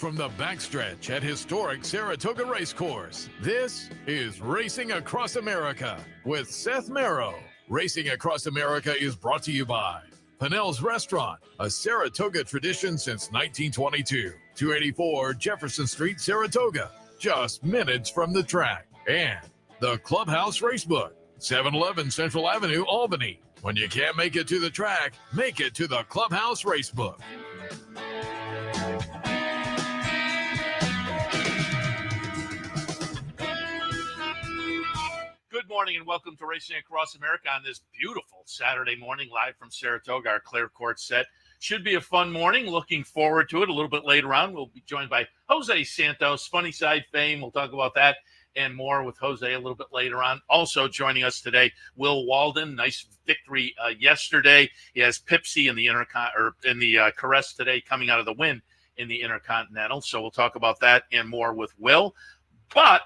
from the backstretch at historic Saratoga Race Course. This is Racing Across America with Seth Merrow. Racing Across America is brought to you by Pinnell's Restaurant, a Saratoga tradition since 1922. 284 Jefferson Street, Saratoga, just minutes from the track. And the Clubhouse Racebook, 711 Central Avenue, Albany. When you can't make it to the track, make it to the Clubhouse Racebook. Good morning and welcome to Racing Across America on this beautiful Saturday morning, live from Saratoga, our Clare Court set. Should be a fun morning. Looking forward to it. A little bit later on, we'll be joined by Jose Santos, Funny Side fame. We'll talk about that and more with Jose a little bit later on. Also joining us today, Will Walden. Nice victory yesterday. He has Pipsy in the Caress today, coming out of the win in the Intercontinental. So we'll talk about that and more with Will. But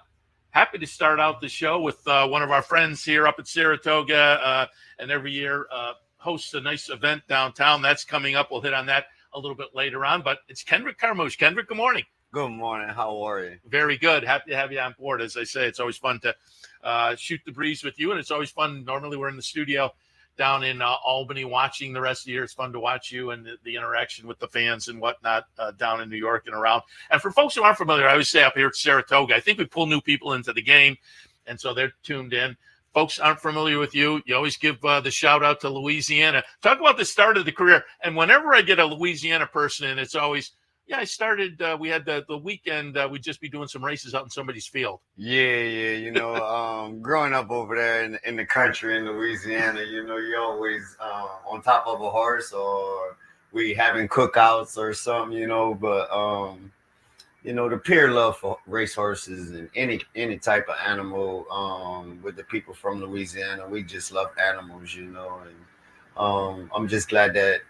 happy to start out the show with one of our friends here up at Saratoga, and every year hosts a nice event downtown. That's coming up. We'll hit on that a little bit later on. But it's Kendrick Carmouche. Kendrick, good morning. Good morning. How are you? Very good. Happy to have you on board. As I say, it's always fun to shoot the breeze with you, and it's always fun. Normally, we're in the studio down in Albany watching the rest of the year. It's fun to watch you and the interaction with the fans and whatnot down in New York and around. And for folks who aren't familiar, I always say up here at Saratoga, I think we pull new people into the game, and so they're tuned in. Folks aren't familiar with you, you always give the shout out to Louisiana. Talk about the start of the career. And whenever I get a Louisiana person in, it's always, I started, we had the weekend, we'd just be doing some races out in somebody's field. Yeah. Growing up over there in the country in Louisiana, you're always on top of a horse, or we having cookouts or something, but the pure love for race horses and any type of animal, with the people from Louisiana, we just love animals, and I'm just glad that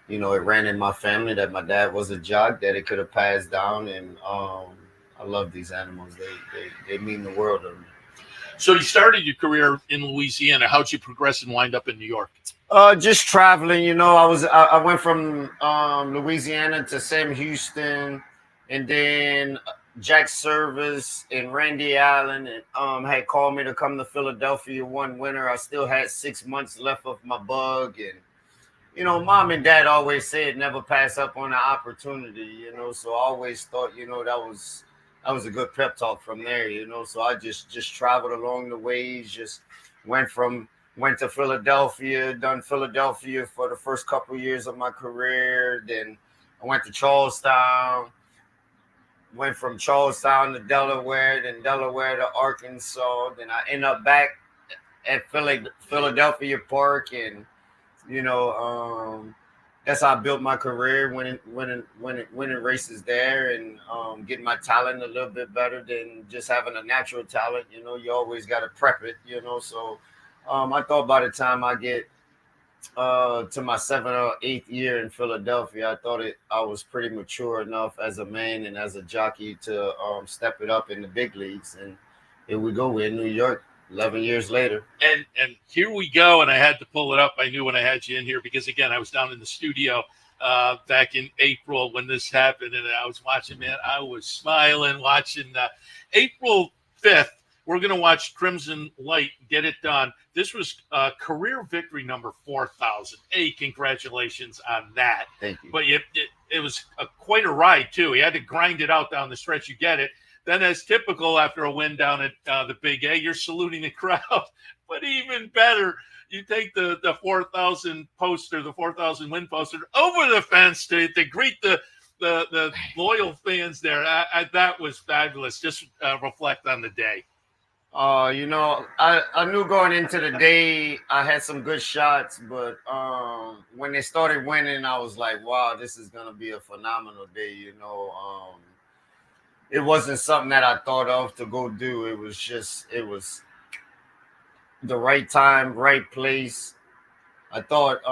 it ran in my family, that my dad was a jock, that it could have passed down. And I love these animals. They mean the world to me. So you started your career in Louisiana. How'd you progress and wind up in New York? Just traveling. I went from Louisiana to Sam Houston, and then Jack Service and Randy Allen had called me to come to Philadelphia one winter. I still had 6 months left of my bug, and Mom and Dad always said never pass up on an opportunity, so I always thought, that was a good pep talk from there, so I just traveled along the ways, just went to Philadelphia, done Philadelphia for the first couple of years of my career. Then I went to Charlestown, went from Charlestown to Delaware, then Delaware to Arkansas. Then I end up back at Philadelphia Park, and that's how I built my career, winning races there, and getting my talent a little bit better than just having a natural talent. You always got to prep it, So I thought by the time I get to my 7th or 8th year in Philadelphia, I was pretty mature enough as a man and as a jockey to step it up in the big leagues. And here we go. We're in New York 11 years later. And here we go. And I had to pull it up. I knew when I had you in here because, again, I was down in the studio back in April when this happened. And I was watching, man, I was smiling watching April 5th. We're going to watch Crimson Light get it done. This was career victory number 4,000. Congratulations on that. Thank you. But it was quite a ride, too. He had to grind it out down the stretch. You get it. Then, as typical after a win down at the Big A, you're saluting the crowd. But even better, you take the 4,000 poster, the 4,000 win poster, over the fence to greet the loyal fans there. That was fabulous. Just reflect on the day. I knew going into the day I had some good shots, but when they started winning, I was like, wow, this is going to be a phenomenal day, It wasn't something that I thought of to go do. It was the right time, right place. I thought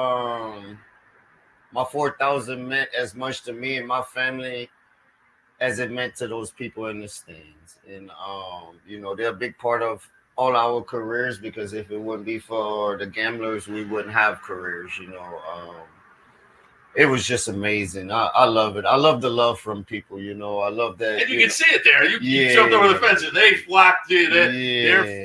my 4,000 meant as much to me and my family as it meant to those people in the stands. And, they're a big part of all our careers, because if it wouldn't be for the gamblers, we wouldn't have careers, it was just amazing. I love it. I love the love from people, you know. I love that. And you can see it there. You jumped over the fence and they flocked to you.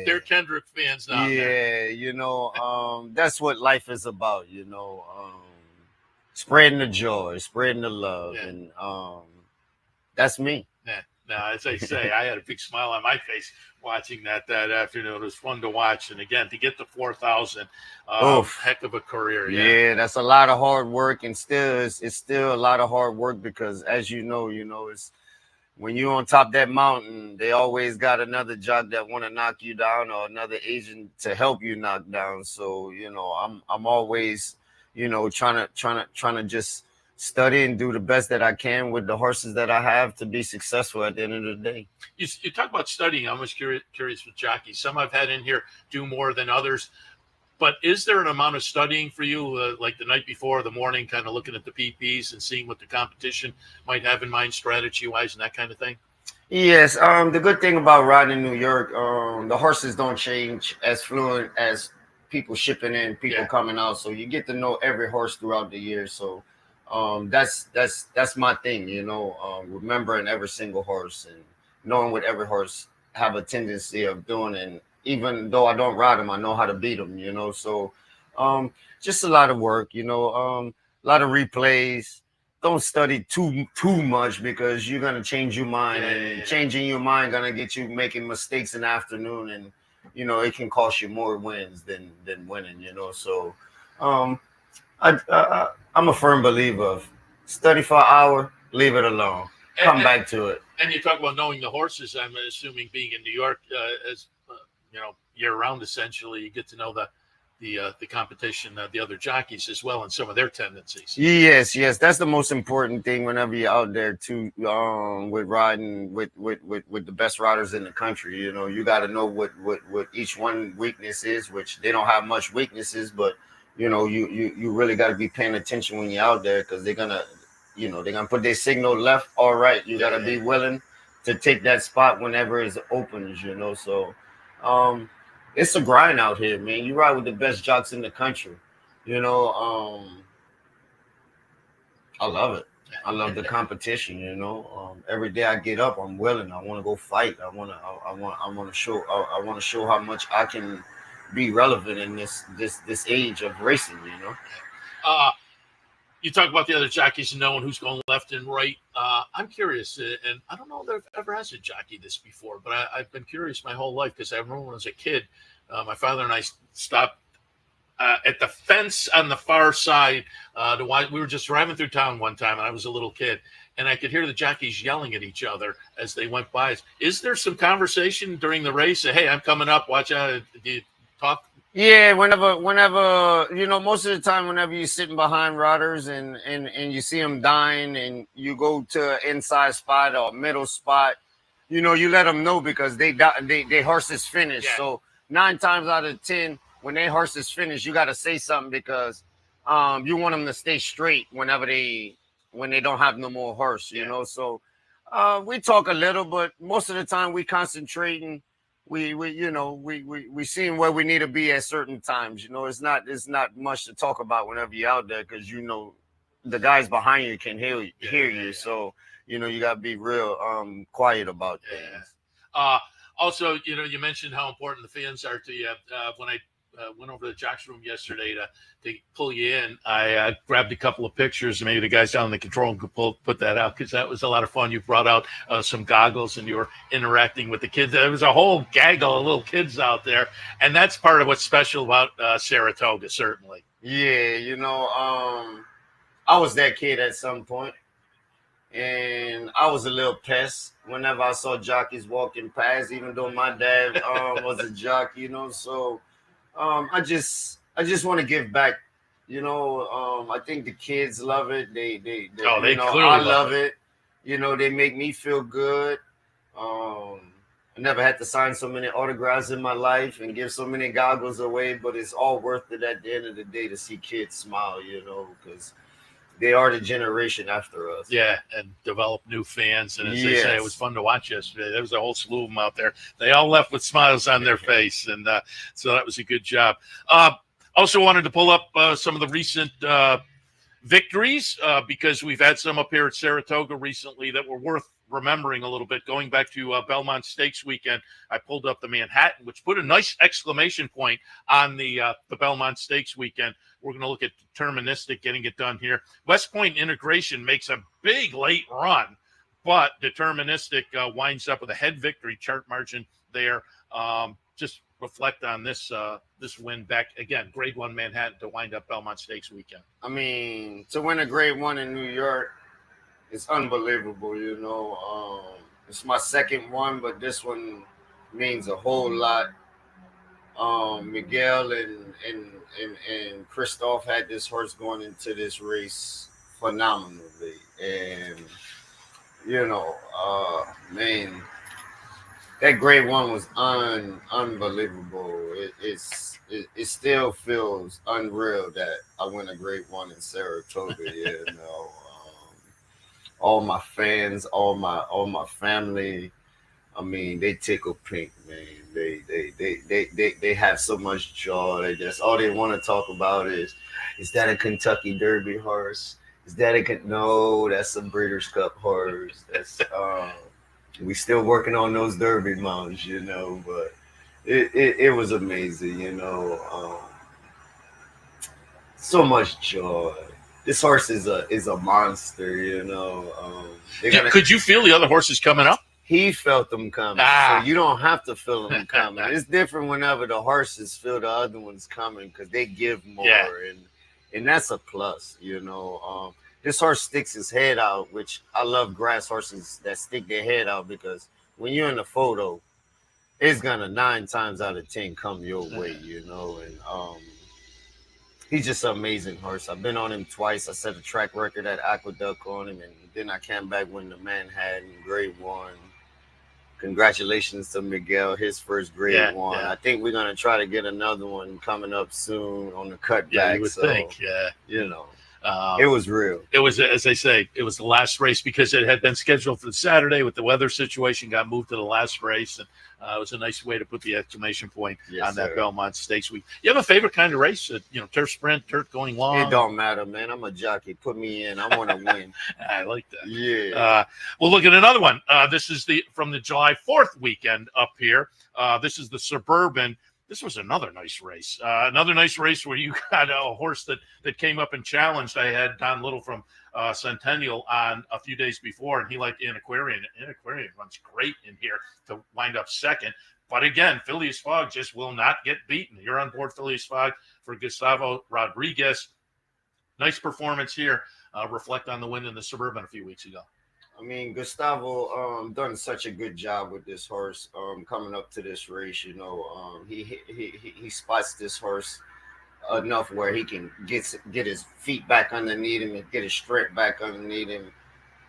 They're Kendrick fans down there. Yeah, you know, that's what life is about, you know. Spreading the joy, spreading the love, and that's me. Yeah. Now, as I say, I had a big smile on my face watching that afternoon. It was fun to watch, and again, to get to 4,000, heck of a career. Yeah, that's a lot of hard work, and it's still a lot of hard work because, as you know, it's when you're on top of that mountain, they always got another jock that want to knock you down or another agent to help you knock down. So, you know, I'm always, you know, trying to just study and do the best that I can with the horses that I have to be successful at the end of the day. You talk about studying. I'm just curious with jockeys. Some I've had in here do more than others. But is there an amount of studying for you, like the night before, the morning, kind of looking at the PPs and seeing what the competition might have in mind strategy-wise and that kind of thing? Yes. The good thing about riding in New York, the horses don't change as fluent as people shipping in, people coming out. So you get to know every horse throughout the year. So that's my thing, you know, remembering every single horse and knowing what every horse have a tendency of doing. And even though I don't ride them, I know how to beat them, you know. So just a lot of work, you know, a lot of replays. Don't study too much because you're gonna change your mind, and changing your mind gonna get you making mistakes in the afternoon, and you know it can cost you more wins than winning, you know. So I'm a firm believer of study for an hour, leave it alone, come back to it. And you talk about knowing the horses. I'm assuming being in New York as you know, year round, essentially, you get to know the competition, the other jockeys as well, and some of their tendencies. Yes, that's the most important thing whenever you're out there too, with riding with the best riders in the country. You know, you got to know what each one weakness is, which they don't have much weaknesses, but you know, you really got to be paying attention when you're out there because they're gonna put their signal left or right. You got to be willing to take that spot whenever it opens. You know, so. It's a grind out here, man. You ride with the best jocks in the country. You know, I love it. I love the competition. You know, every day I get up, I'm willing. I want to go fight. I want to show how much I can be relevant in this age of racing. You know. You talk about the other jockeys and knowing who's going left and right. I'm curious, and I don't know if I've ever asked a jockey this before, but I've been curious my whole life because I remember when I was a kid, my father and I stopped at the fence on the far side to watch. We were just driving through town one time, and I was a little kid, and I could hear the jockeys yelling at each other as they went by. Is there some conversation during the race? Hey, I'm coming up. Watch out. Do you talk? Yeah, whenever you know, most of the time, whenever you're sitting behind riders and you see them dying, and you go to an inside spot or a middle spot, you know, you let them know because they horse is finished. Yeah. So 9 times out of 10, when their horse is finished, you got to say something because you want them to stay straight when they don't have no more horse, you know. So we talk a little, but most of the time we concentrating. We seeing where we need to be at certain times. You know, it's not much to talk about whenever you're out there because you know the guys behind you can hear you. So you know you gotta be real quiet about things. Also, you know, you mentioned how important the fans are to you. When I went over to the Jock's room yesterday to pull you in, I grabbed a couple of pictures, and maybe the guys down in the control room could put that out because that was a lot of fun. You brought out some goggles and you were interacting with the kids. There was a whole gaggle of little kids out there, and that's part of what's special about Saratoga, certainly. Yeah, you know, I was that kid at some point, and I was a little pest whenever I saw jockeys walking past, even though my dad was a jockey, you know, so I just want to give back, you know. I think the kids love it. They clearly I love it. You know, they make me feel good. I never had to sign so many autographs in my life and give so many goggles away, but it's all worth it at the end of the day to see kids smile, you know, because they are the generation after us. Yeah, and develop new fans. And as they say, it was fun to watch yesterday. There was a whole slew of them out there. They all left with smiles on their face, and so that was a good job. Also wanted to pull up some of the recent victories because we've had some up here at Saratoga recently that were worth remembering a little bit. Going back to Belmont Stakes weekend, I pulled up the Manhattan, which put a nice exclamation point on the Belmont Stakes weekend. We're going to look at Deterministic getting it done here. West Point Integration makes a big late run, but Deterministic winds up with a head victory, chart margin there. Just reflect on this this win back again, Grade 1 Manhattan to wind up Belmont Stakes weekend. I mean, to win a Grade 1 in New York, it's unbelievable. It's my second one, but this one means a whole lot. Miguel and Christoph had this horse going into this race phenomenally, and man, that Grade 1 was unbelievable. It still feels unreal that I win a Grade 1 in Saratoga. All my fans, all my family. I mean, they tickle pink, man. They have so much joy. That's all they want to talk about is that a Kentucky Derby horse? Is that no? That's a Breeders' Cup horse. That's we still working on those Derby mounts, but it was amazing, so much joy. This horse is a monster, Could you feel the other horses coming up? He felt them coming, so you don't have to feel them coming. It's different whenever the horses feel the other ones coming because they give more, and that's a plus, This horse sticks his head out, which I love grass horses that stick their head out because when you're in the photo, it's gonna 9 times out of 10 come your way, and he's just an amazing horse. I've been on him twice. I set a track record at Aqueduct on him, and then I came back winning the Manhattan Grade 1. Congratulations to Miguel, his first Grade 1. I think we're gonna try to get another one coming up soon on the cutback. Yeah, you would think. It was real. It was, as I say, it was the last race because it had been scheduled for the Saturday with the weather situation, got moved to the last race, and it was a nice way to put the exclamation point on that Belmont Stakes week. You have a favorite kind of race? Turf sprint, turf going long? It don't matter, man. I'm a jockey. Put me in. I want to win. I like that. Yeah. We'll look at another one. This is from the July 4th weekend up here. This is the Suburban. This was another nice race. Another nice race where you got a horse that came up and challenged. I had Don Little from Centennial on a few days before, and he liked Antiquarian. Antiquarian runs great in here to wind up second. But again, Phileas Fogg just will not get beaten. You're on board Phileas Fogg for Gustavo Rodriguez. Nice performance here. Reflect on the win in the Suburban a few weeks ago. I mean, Gustavo done such a good job with this horse coming up to this race. He spots this horse enough where he can get his feet back underneath him and get his strength back underneath him.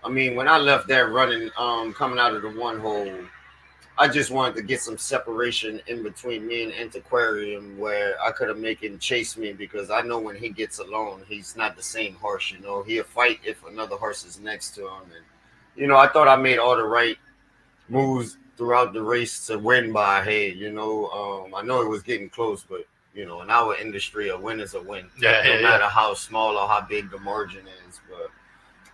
I mean, when I left there running, coming out of the one hole, I just wanted to get some separation in between me and Antiquarian where I could have made him chase me because I know when he gets alone, he's not the same horse. He'll fight if another horse is next to him. And I thought I made all the right moves throughout the race to win by a head. I know it was getting close, but, in our industry, a win is a win. No matter how small or how big the margin is. But,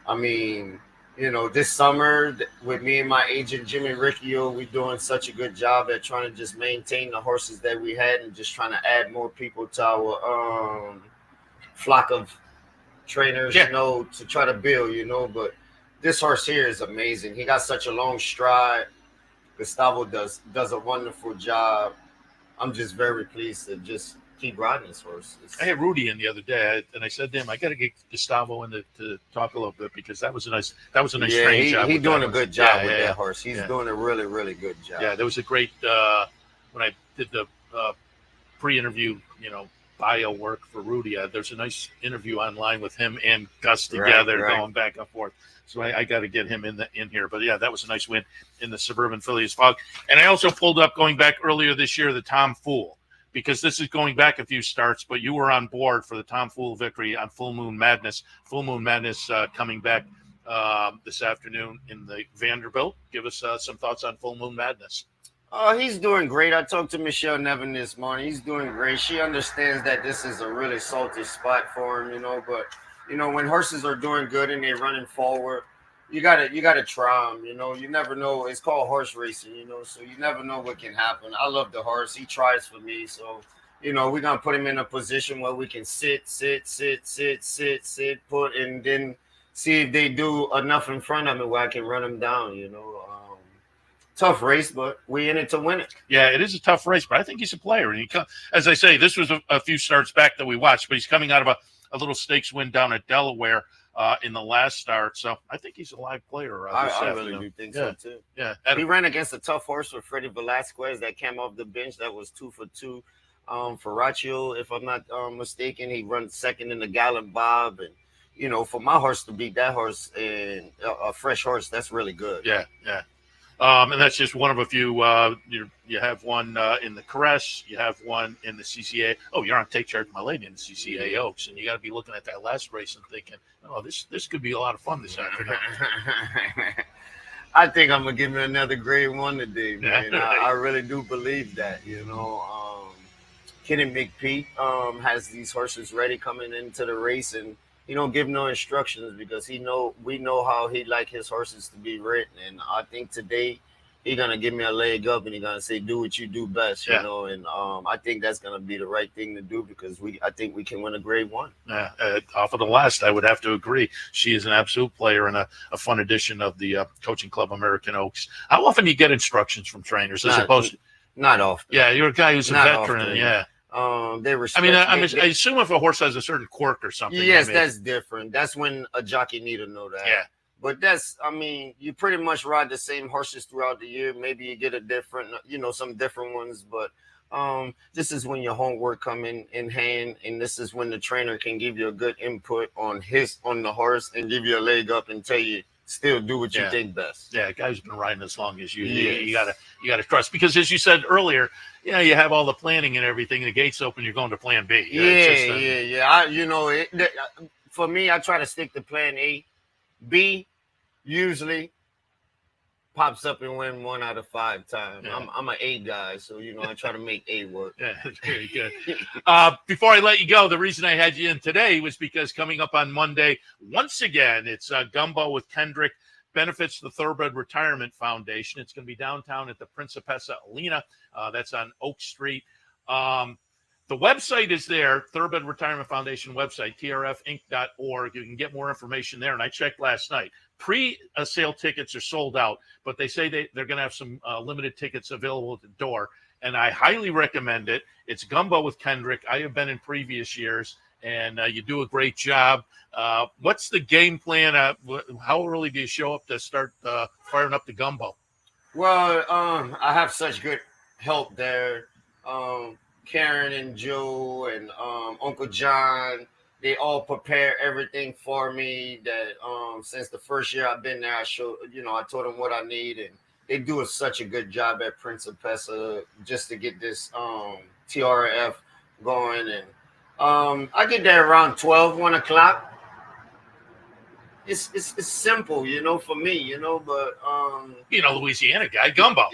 I mean, this summer with me and my agent, Jimmy Riccio, we're doing such a good job at trying to just maintain the horses that we had and just trying to add more people to our flock of trainers, to try to build, but this horse here is amazing. He got such a long stride. Gustavo does a wonderful job. I'm just very pleased to just keep riding this horse. I had Rudy in the other day, and I said to him, "I got to get Gustavo in to talk a little bit because that was a nice training job." He's doing a good job with that horse. He's doing a really, really good job. Yeah, there was a great when I did the pre-interview, bio work for Rudy. There's a nice interview online with him and Gus together, going back and forth. So I got to get him in here. But yeah, that was a nice win in the Suburban Phileas Fogg. And I also pulled up going back earlier this year the Tom Fool, because this is going back a few starts, but you were on board for the Tom Fool victory on Full Moon Madness. Full Moon Madness coming back this afternoon in the Vanderbilt. Give us some thoughts on Full Moon Madness. He's doing great. I talked to Michelle Nevin this morning. He's doing great. She understands that this is a really salty spot for him, but You know, when horses are doing good and they're running forward, you gotta try them. You know, you never know. It's called horse racing. You know, so you never know what can happen. I love the horse. He tries for me, so you know we're gonna put him in a position where we can sit, put, and then see if they do enough in front of me where I can run them down. You know, tough race, but we in it to win it. Yeah, it is a tough race, but I think he's a player. And as I say, this was a few starts back that we watched, but he's coming out of a little stakes win down at Delaware in the last start. So I think he's a live player. I really do think so too. Yeah, he ran against a tough horse with Freddie Velasquez that came off the bench. That was 2 for 2. Ferraccio, if I'm not mistaken, he runs second in the Gallop Bob, and you know, for my horse to beat that horse and a fresh horse, that's really good. Yeah. And that's just one of a few. You have one in the Caress. You have one in the CCA. Oh, you're on Take Charge, My Lady, in the CCA Oaks, and you got to be looking at that last race and thinking, oh, this could be a lot of fun this afternoon. I think I'm gonna give me another grade 1 today, man. I really do believe that. You know, Kenny McPeak has these horses ready coming into the race, and he don't give no instructions because we know how he like his horses to be written, and I think today he gonna give me a leg up and he gonna say do what you do best, you know, and I think that's gonna be the right thing to do because I think we can win a grade 1. Yeah, off of the last, I would have to agree. She is an absolute player and a fun addition of the Coaching Club American Oaks. How often do you get instructions from trainers as opposed to? Not often. Yeah, you're a guy who's a veteran. Often. Yeah. They respect. I assume if a horse has a certain quirk or something. Yes, that's different. That's when a jockey need to know that. Yeah. But you pretty much ride the same horses throughout the year. Maybe you get a different, some different ones. But this is when your homework come in hand, and this is when the trainer can give you a good input on the horse and give you a leg up and tell you still do what you think best. Yeah, a guy who's been riding as long as you. Yes. You gotta trust because as you said earlier, you have all the planning and everything. The gates open, you're going to plan B. For me, I try to stick to plan A. B usually pops up and win 1 out of 5 times. Yeah. I'm an A guy, so I try to make A work. Yeah, that's very good. Before I let you go, the reason I had you in today was because coming up on Monday, once again, it's Gumbo with Kendrick. Benefits the Thoroughbred Retirement Foundation. It's going to be downtown at the Principessa Arena. That's on Oak Street. The website is there, Thoroughbred Retirement Foundation website, trfinc.org. You can get more information there. And I checked last night. Pre-sale tickets are sold out, but they say they're going to have some limited tickets available at the door. And I highly recommend it. It's Gumbo with Kendrick. I have been in previous years, and you do a great job. What's the game plan? How early do you show up to start firing up the Gumbo? Well, I have such good help there. Karen and Joe and Uncle John, they all prepare everything for me. That since the first year I've been there, I told them what I need, and they do such a good job at Principessa just to get this TRF going. And I get there around 1 o'clock. It's simple, for me, but Louisiana guy, Gumbo,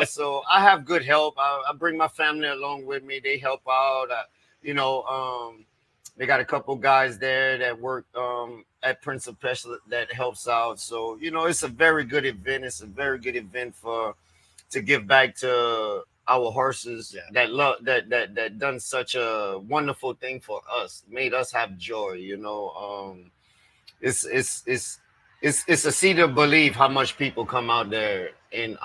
so I have good help. I bring my family along with me. They help out. They got a couple guys there that work at Principessa that helps out. So it's a very good event. It's a very good event to give back to our horses that done such a wonderful thing for us, made us have joy. It's a seed of belief how much people come out there and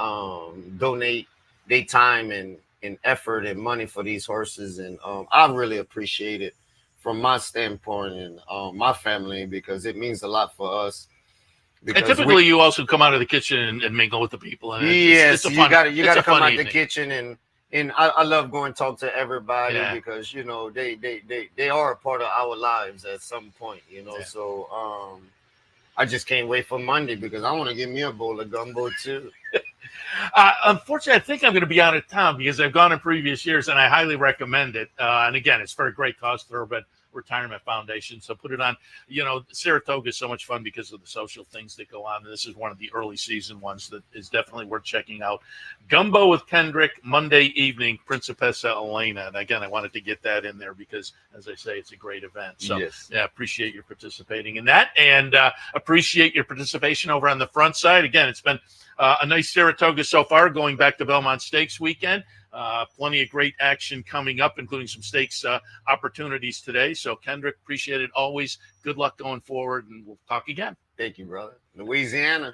donate their time and effort and money for these horses, and I really appreciate it from my standpoint and my family because it means a lot for us. And typically, you also come out of the kitchen and mingle with the people. And yes, you got to come out the kitchen and I love going to talk to everybody because they are a part of our lives at some point, So I just can't wait for Monday because I want to give me a bowl of gumbo too. Unfortunately, I think I'm going to be out of town because I've gone in previous years and I highly recommend it. And again, it's for a great cause, Thoroughbred Retirement Foundation. So put it on. Saratoga is so much fun because of the social things that go on. This is one of the early season ones that is definitely worth checking out. Gumbo with Kendrick, Monday evening, Principessa Elena. And again, I wanted to get that in there because, as I say, it's a great event. So Yes. yeah, appreciate your participating in that, and appreciate your participation over on the front side. Again, it's been a nice Saratoga so far, going back to Belmont Stakes weekend. Plenty of great action coming up, including some stakes opportunities today. So, Kendrick, appreciate it always. Good luck going forward, and we'll talk again. Thank you, brother. Louisiana.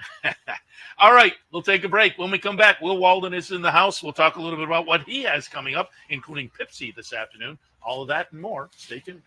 All right, we'll take a break. When we come back, Will Walden is in the house. We'll talk a little bit about what he has coming up, including Pipsy this afternoon. All of that and more. Stay tuned.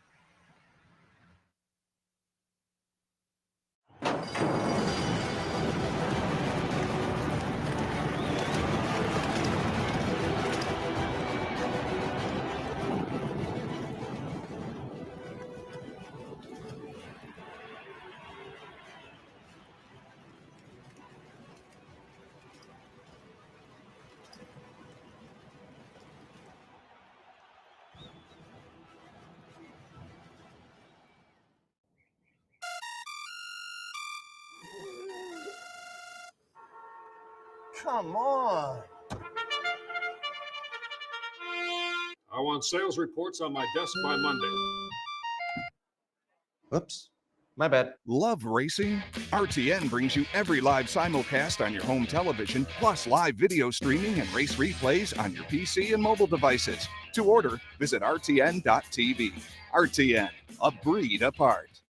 Come on. I want sales reports on my desk by Monday. Oops. My bad. Love racing? RTN brings you every live simulcast on your home television, plus live video streaming and race replays on your PC and mobile devices. To order, visit rtn.tv. RTN, a breed apart.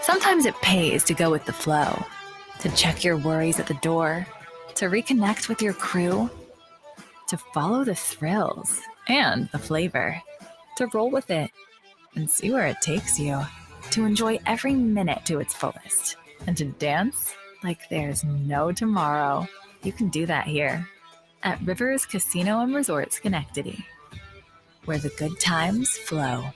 Sometimes it pays to go with the flow, to check your worries at the door, to reconnect with your crew, to follow the thrills and the flavor, to roll with it and see where it takes you, to enjoy every minute to its fullest, and to dance like there's no tomorrow. You can do that here at Rivers Casino and Resort Schenectady, where the good times flow.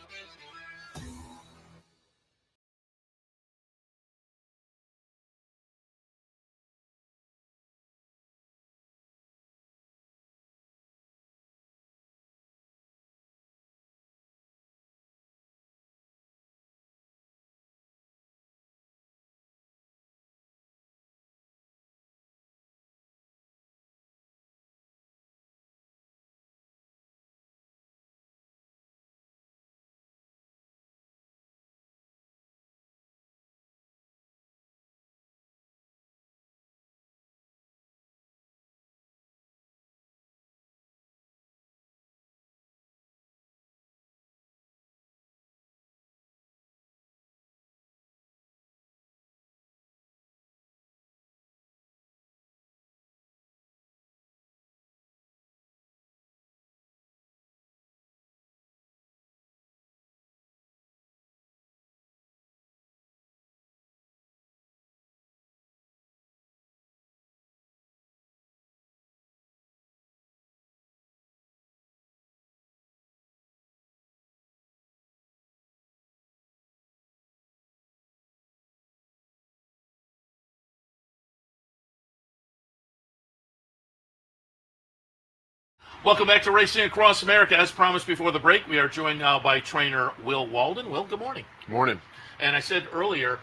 Welcome back to Racing Across America. As promised before the break, we are joined now by trainer Will Walden. Will, good morning. Morning. And I said earlier,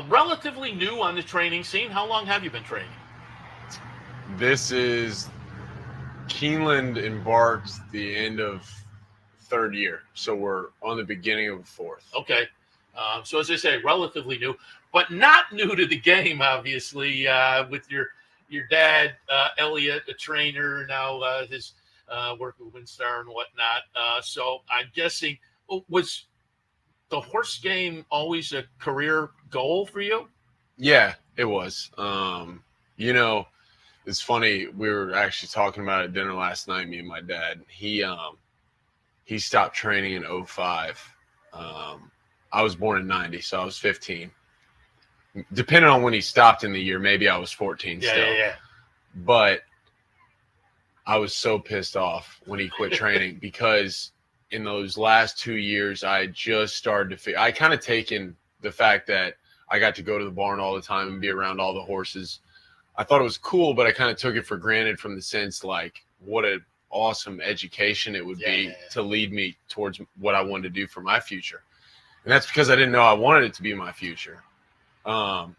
relatively new on the training scene. How long have you been training? This is Keeneland embarked the end of third year, so we're on the beginning of fourth. Okay. So as I say, relatively new, but not new to the game, obviously, with your dad, Elliot, a trainer, now his work with WinStar and whatnot. So I'm guessing, was the horse game always a career goal for you? Yeah, it was. It's funny. We were actually talking about it at dinner last night, me and my dad. He stopped training in 2005. I was born in 90, so I was 15. Depending on when he stopped in the year, maybe I was 14 still. Yeah. But I was so pissed off when he quit training because in those last 2 years, I just started to I kind of taken the fact that I got to go to the barn all the time and be around all the horses. I thought it was cool, but I kind of took it for granted from the sense like what a awesome education it would be to lead me towards what I wanted to do for my future. And that's because I didn't know I wanted it to be my future. And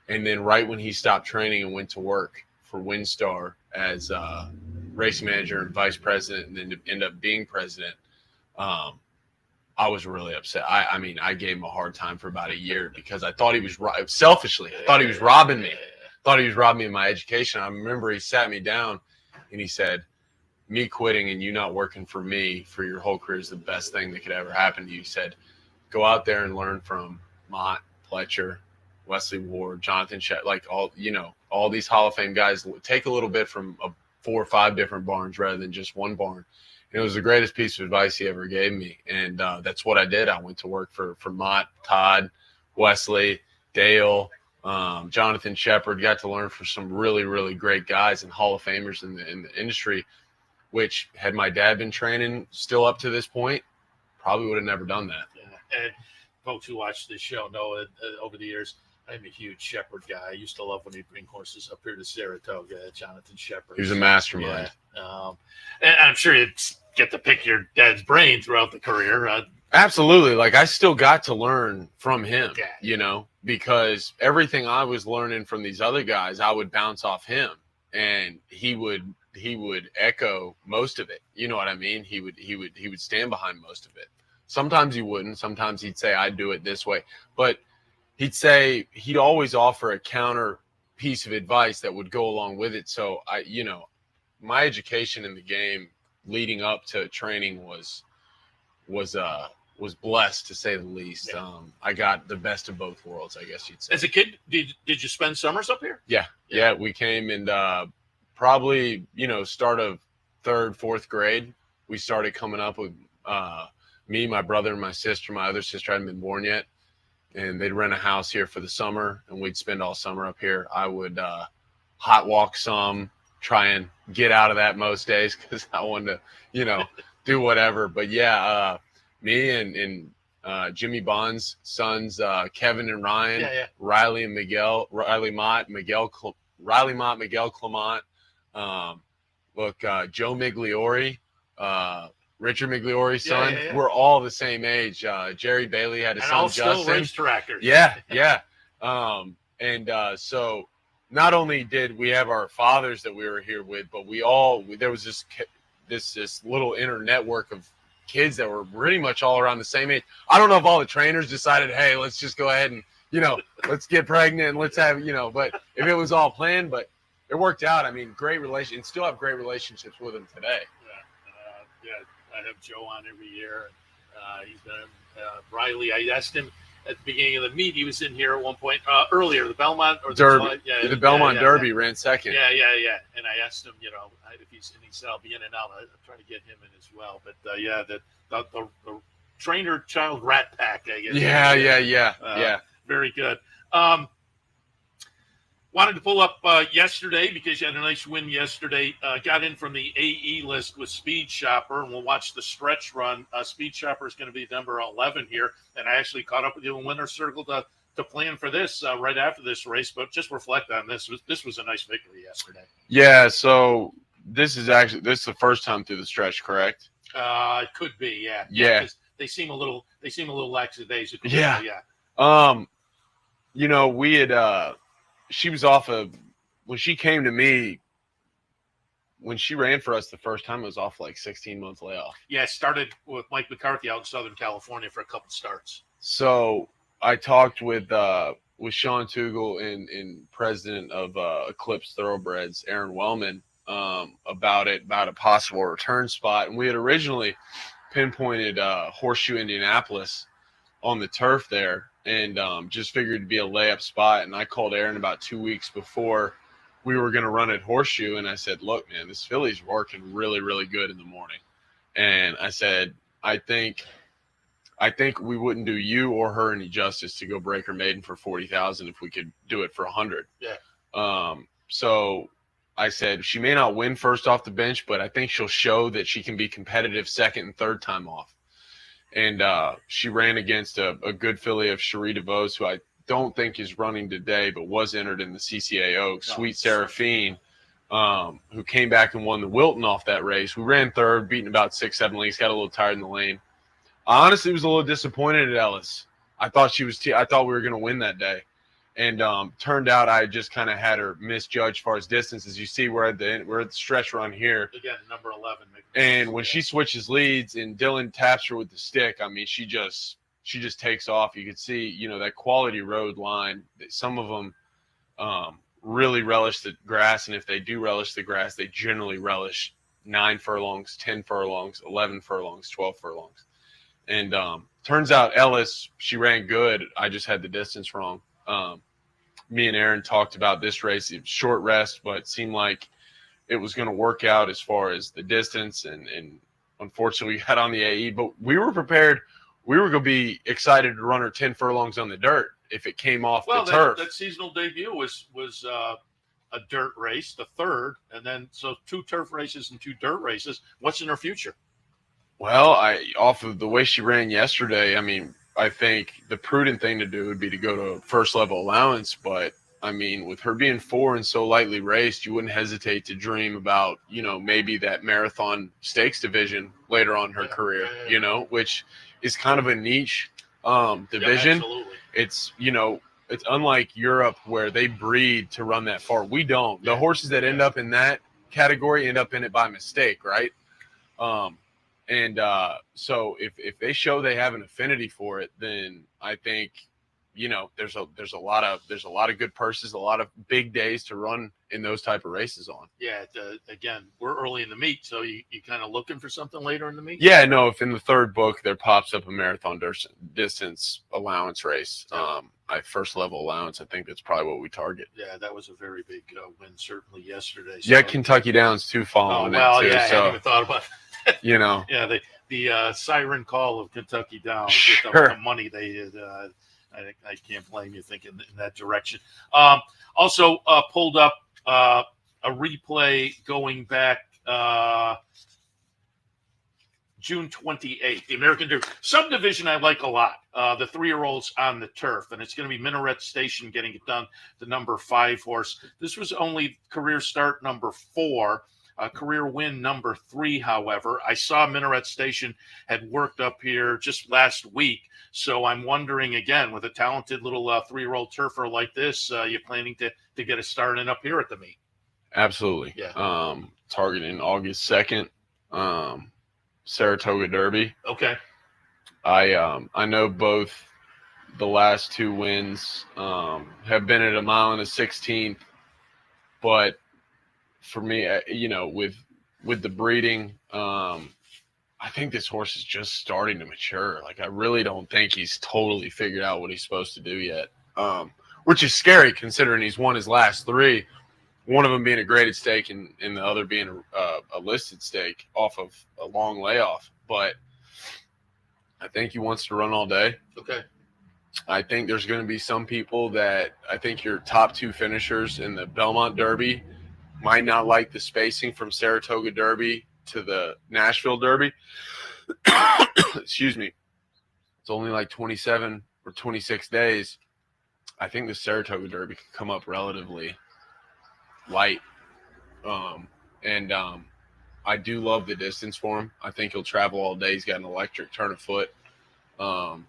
then right when he stopped training and went to work for WinStar as race manager and vice president, and then to end up being president, I was really upset. I mean, I gave him a hard time for about a year because I thought he was selfishly. I thought he was robbing me. Thought he was robbing me of my education. I remember he sat me down and he said, me quitting and you not working for me for your whole career is the best thing that could ever happen to you. He said, go out there and learn from Mott, Pletcher, Wesley Ward, Jonathan Shet, like all these Hall of Fame guys. Take a little bit from 4 or 5 different barns rather than just one barn. And it was the greatest piece of advice he ever gave me. And that's what I did. I went to work for Mott, Todd, Wesley, Dale, Jonathan Shepard. Got to learn from some really, really great guys and Hall of Famers in the industry, which had my dad been training still up to this point, probably would have never done that. Yeah. And folks who watch this show know over the years, I'm a huge Shepard guy. I used to love when he'd bring horses up here to Saratoga, Jonathan Shepard. He was a mastermind. Yeah. And I'm sure you'd get to pick your dad's brain throughout the career. Absolutely. Like I still got to learn from him, because everything I was learning from these other guys, I would bounce off him, and he would echo most of it. You know what I mean? He would stand behind most of it. Sometimes he wouldn't. Sometimes he'd say, I do it this way. But he'd always offer a counter piece of advice that would go along with it. So my education in the game leading up to training was blessed, to say the least. Yeah. I got the best of both worlds, I guess you'd say. As a kid, did you spend summers up here? Yeah. We came and probably, start of 3rd, 4th grade, we started coming up with me, my brother, and my sister. My other sister hadn't been born yet. And they'd rent a house here for the summer, and we'd spend all summer up here. I would hot walk some, try and get out of that most days because I wanted to, do whatever. But me and Jimmy Bond's sons, Kevin and Ryan, Riley and Miguel, Riley Mott, Miguel Clement. Joe Migliori, Richard Migliori's son. We're all the same age. Jerry Bailey had a son, all Justin. Still race trackers. Yeah. So not only did we have our fathers that we were here with, but there was this little inner network of kids that were pretty much all around the same age. I don't know if all the trainers decided, hey, let's just go ahead and, let's get pregnant and let's have, but if it was all planned, but it worked out. I mean, great relations, still have great relationships with them today. I have Joe on every year. He's been Riley. I asked him at the beginning of the meet. He was in here at one point earlier. The Belmont or Derby. The Belmont Derby ran second. Yeah. And I asked him, if he's in, he said I'll be in and out. I'm trying to get him in as well. But the trainer child rat pack, I guess. Yeah. Very good. Wanted to pull up yesterday because you had a nice win yesterday. Got in from the AE list with Speed Shopper, and we'll watch the stretch run. Speed Shopper is going to be number 11 here, and I actually caught up with you in Winner's Circle to plan for this right after this race. But just reflect on this. This was a nice victory yesterday. Yeah. So this is the first time through the stretch, correct? It could be. Yeah. They seem a little lackadaisical. Yeah. We had. She was when she came to me, when she ran for us the first time, it was off like 16-month layoff. Yeah, started with Mike McCarthy out in Southern California for a couple starts. So I talked with Sean Tugel and president of Eclipse Thoroughbreds, Aaron Wellman, about a possible return spot. And we had originally pinpointed Horseshoe Indianapolis on the turf there. And just figured it'd be a layup spot. And I called Aaron about 2 weeks before we were going to run at Horseshoe. And I said, look, man, this filly's working really, really good in the morning. And I said, I think we wouldn't do you or her any justice to go break her maiden for 40,000 if we could do it for 100. Yeah. So I said, she may not win first off the bench, but I think she'll show that she can be competitive second and third time off. And she ran against a good filly of Cherie DeVos, who I don't think is running today, but was entered in the CCAO, Sweet Seraphine, who came back and won the Wilton off that race. We ran third, beating about 6-7 lengths, got a little tired in the lane. I honestly was a little disappointed at Ellis. I thought I thought we were going to win that day. And turned out I just kind of had her misjudged as far as distance. As you see, we're at the stretch run here. Again, number 11. And when she switches leads and Dylan taps her with the stick, I mean, she just takes off. You could see, you know, that quality road line. Some of them really relish the grass, and if they do relish the grass, they generally relish 9 furlongs, 10 furlongs, 11 furlongs, 12 furlongs. And turns out Ellis, she ran good. I just had the distance wrong. Me and Aaron talked about this race. It was short rest, but it seemed like it was going to work out as far as the distance. And unfortunately, we got on the AE. But we were prepared. We were going to be excited to run her 10 furlongs on the dirt if it came off the turf. That seasonal debut was a dirt race, the third. And then so 2 turf races and 2 dirt races. What's in her future? Well, off of the way she ran yesterday, I mean, I think the prudent thing to do would be to go to first level allowance. But I mean, with her being 4 and so lightly raced, you wouldn't hesitate to dream about, you know, maybe that marathon stakes division later on in her career, you know, which is kind of a niche division. Yeah, it's, you know, it's unlike Europe where they breed to run that far. We don't. The horses that end up in that category end up in it by mistake, right? So if they show they have an affinity for it, then I think, you know, there's a lot of good purses, a lot of big days to run in those type of races on. Yeah. Again, we're early in the meet, so you kind of looking for something later in the meet. Yeah, no. If in the third book there pops up a marathon distance allowance race, first level allowance, I think that's probably what we target. Yeah, that was a very big win, certainly yesterday. So. Yeah, Kentucky Downs too following it too. I hadn't even thought about it. You know. Yeah, the siren call of Kentucky Downs with the money they did. I can't blame you thinking in that direction. Also pulled up a replay going back June 28th. The American Derby subdivision I like a lot. The 3-year-olds on the turf, and it's going to be Minaret Station getting it done. The number 5 horse. This was only career start number 4. Career win number 3, however. I saw Minaret Station had worked up here just last week. So I'm wondering, again, with a talented little 3-year-old turfer like this, you're planning to get a start in up here at the meet? Absolutely. Yeah. Targeting August 2nd, Saratoga Derby. Okay. I know both the last 2 wins have been at 1 1/16, but for me, you know, with the breeding, I think this horse is just starting to mature. Like, I really don't think he's totally figured out what he's supposed to do yet, which is scary considering he's won his last 3, one of them being a graded stake and the other being a listed stake off of a long layoff. But I think he wants to run all day. Okay. I think there's going to be some people that I think your top 2 finishers in the Belmont Derby might not like the spacing from Saratoga Derby to the Nashville Derby. Excuse me. It's only like 27 or 26 days. I think the Saratoga Derby can come up relatively light. I do love the distance for him. I think he'll travel all day. He's got an electric turn of foot. You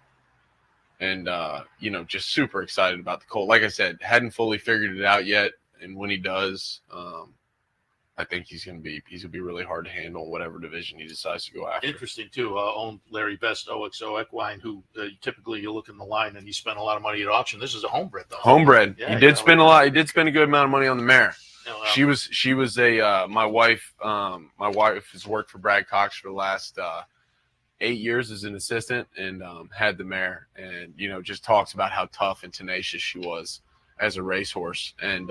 know, just super excited about the colt. Like I said, hadn't fully figured it out yet. And when he does, I think he's gonna be really hard to handle whatever division he decides to go after. Interesting too. Owned Larry Best OXO Equine, who typically you look in the line and you spend a lot of money at auction. This is a homebred though. Homebred. Yeah, he did spend a lot. He did spend a good amount of money on the mare. Well, She was a my wife. My wife has worked for Brad Cox for the last 8 years as an assistant and had the mare, and you know, just talks about how tough and tenacious she was as a racehorse. And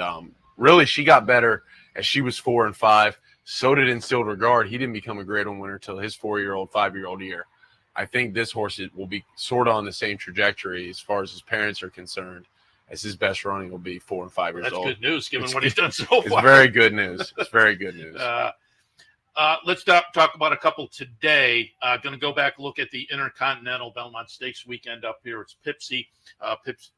really, she got better as she was 4 and 5. So did Instilled Regard. He didn't become a Grade 1 winner until his 4-year-old, 5-year-old year. I think this horse will be sort of on the same trajectory as far as his parents are concerned, as his best running will be 4 and 5 years old. That's good news, given what he's done so far. It's very good news. It's very good news. Let's talk about a couple today. Going to go back and look at the Intercontinental Belmont Stakes weekend up here. It's Pipsy.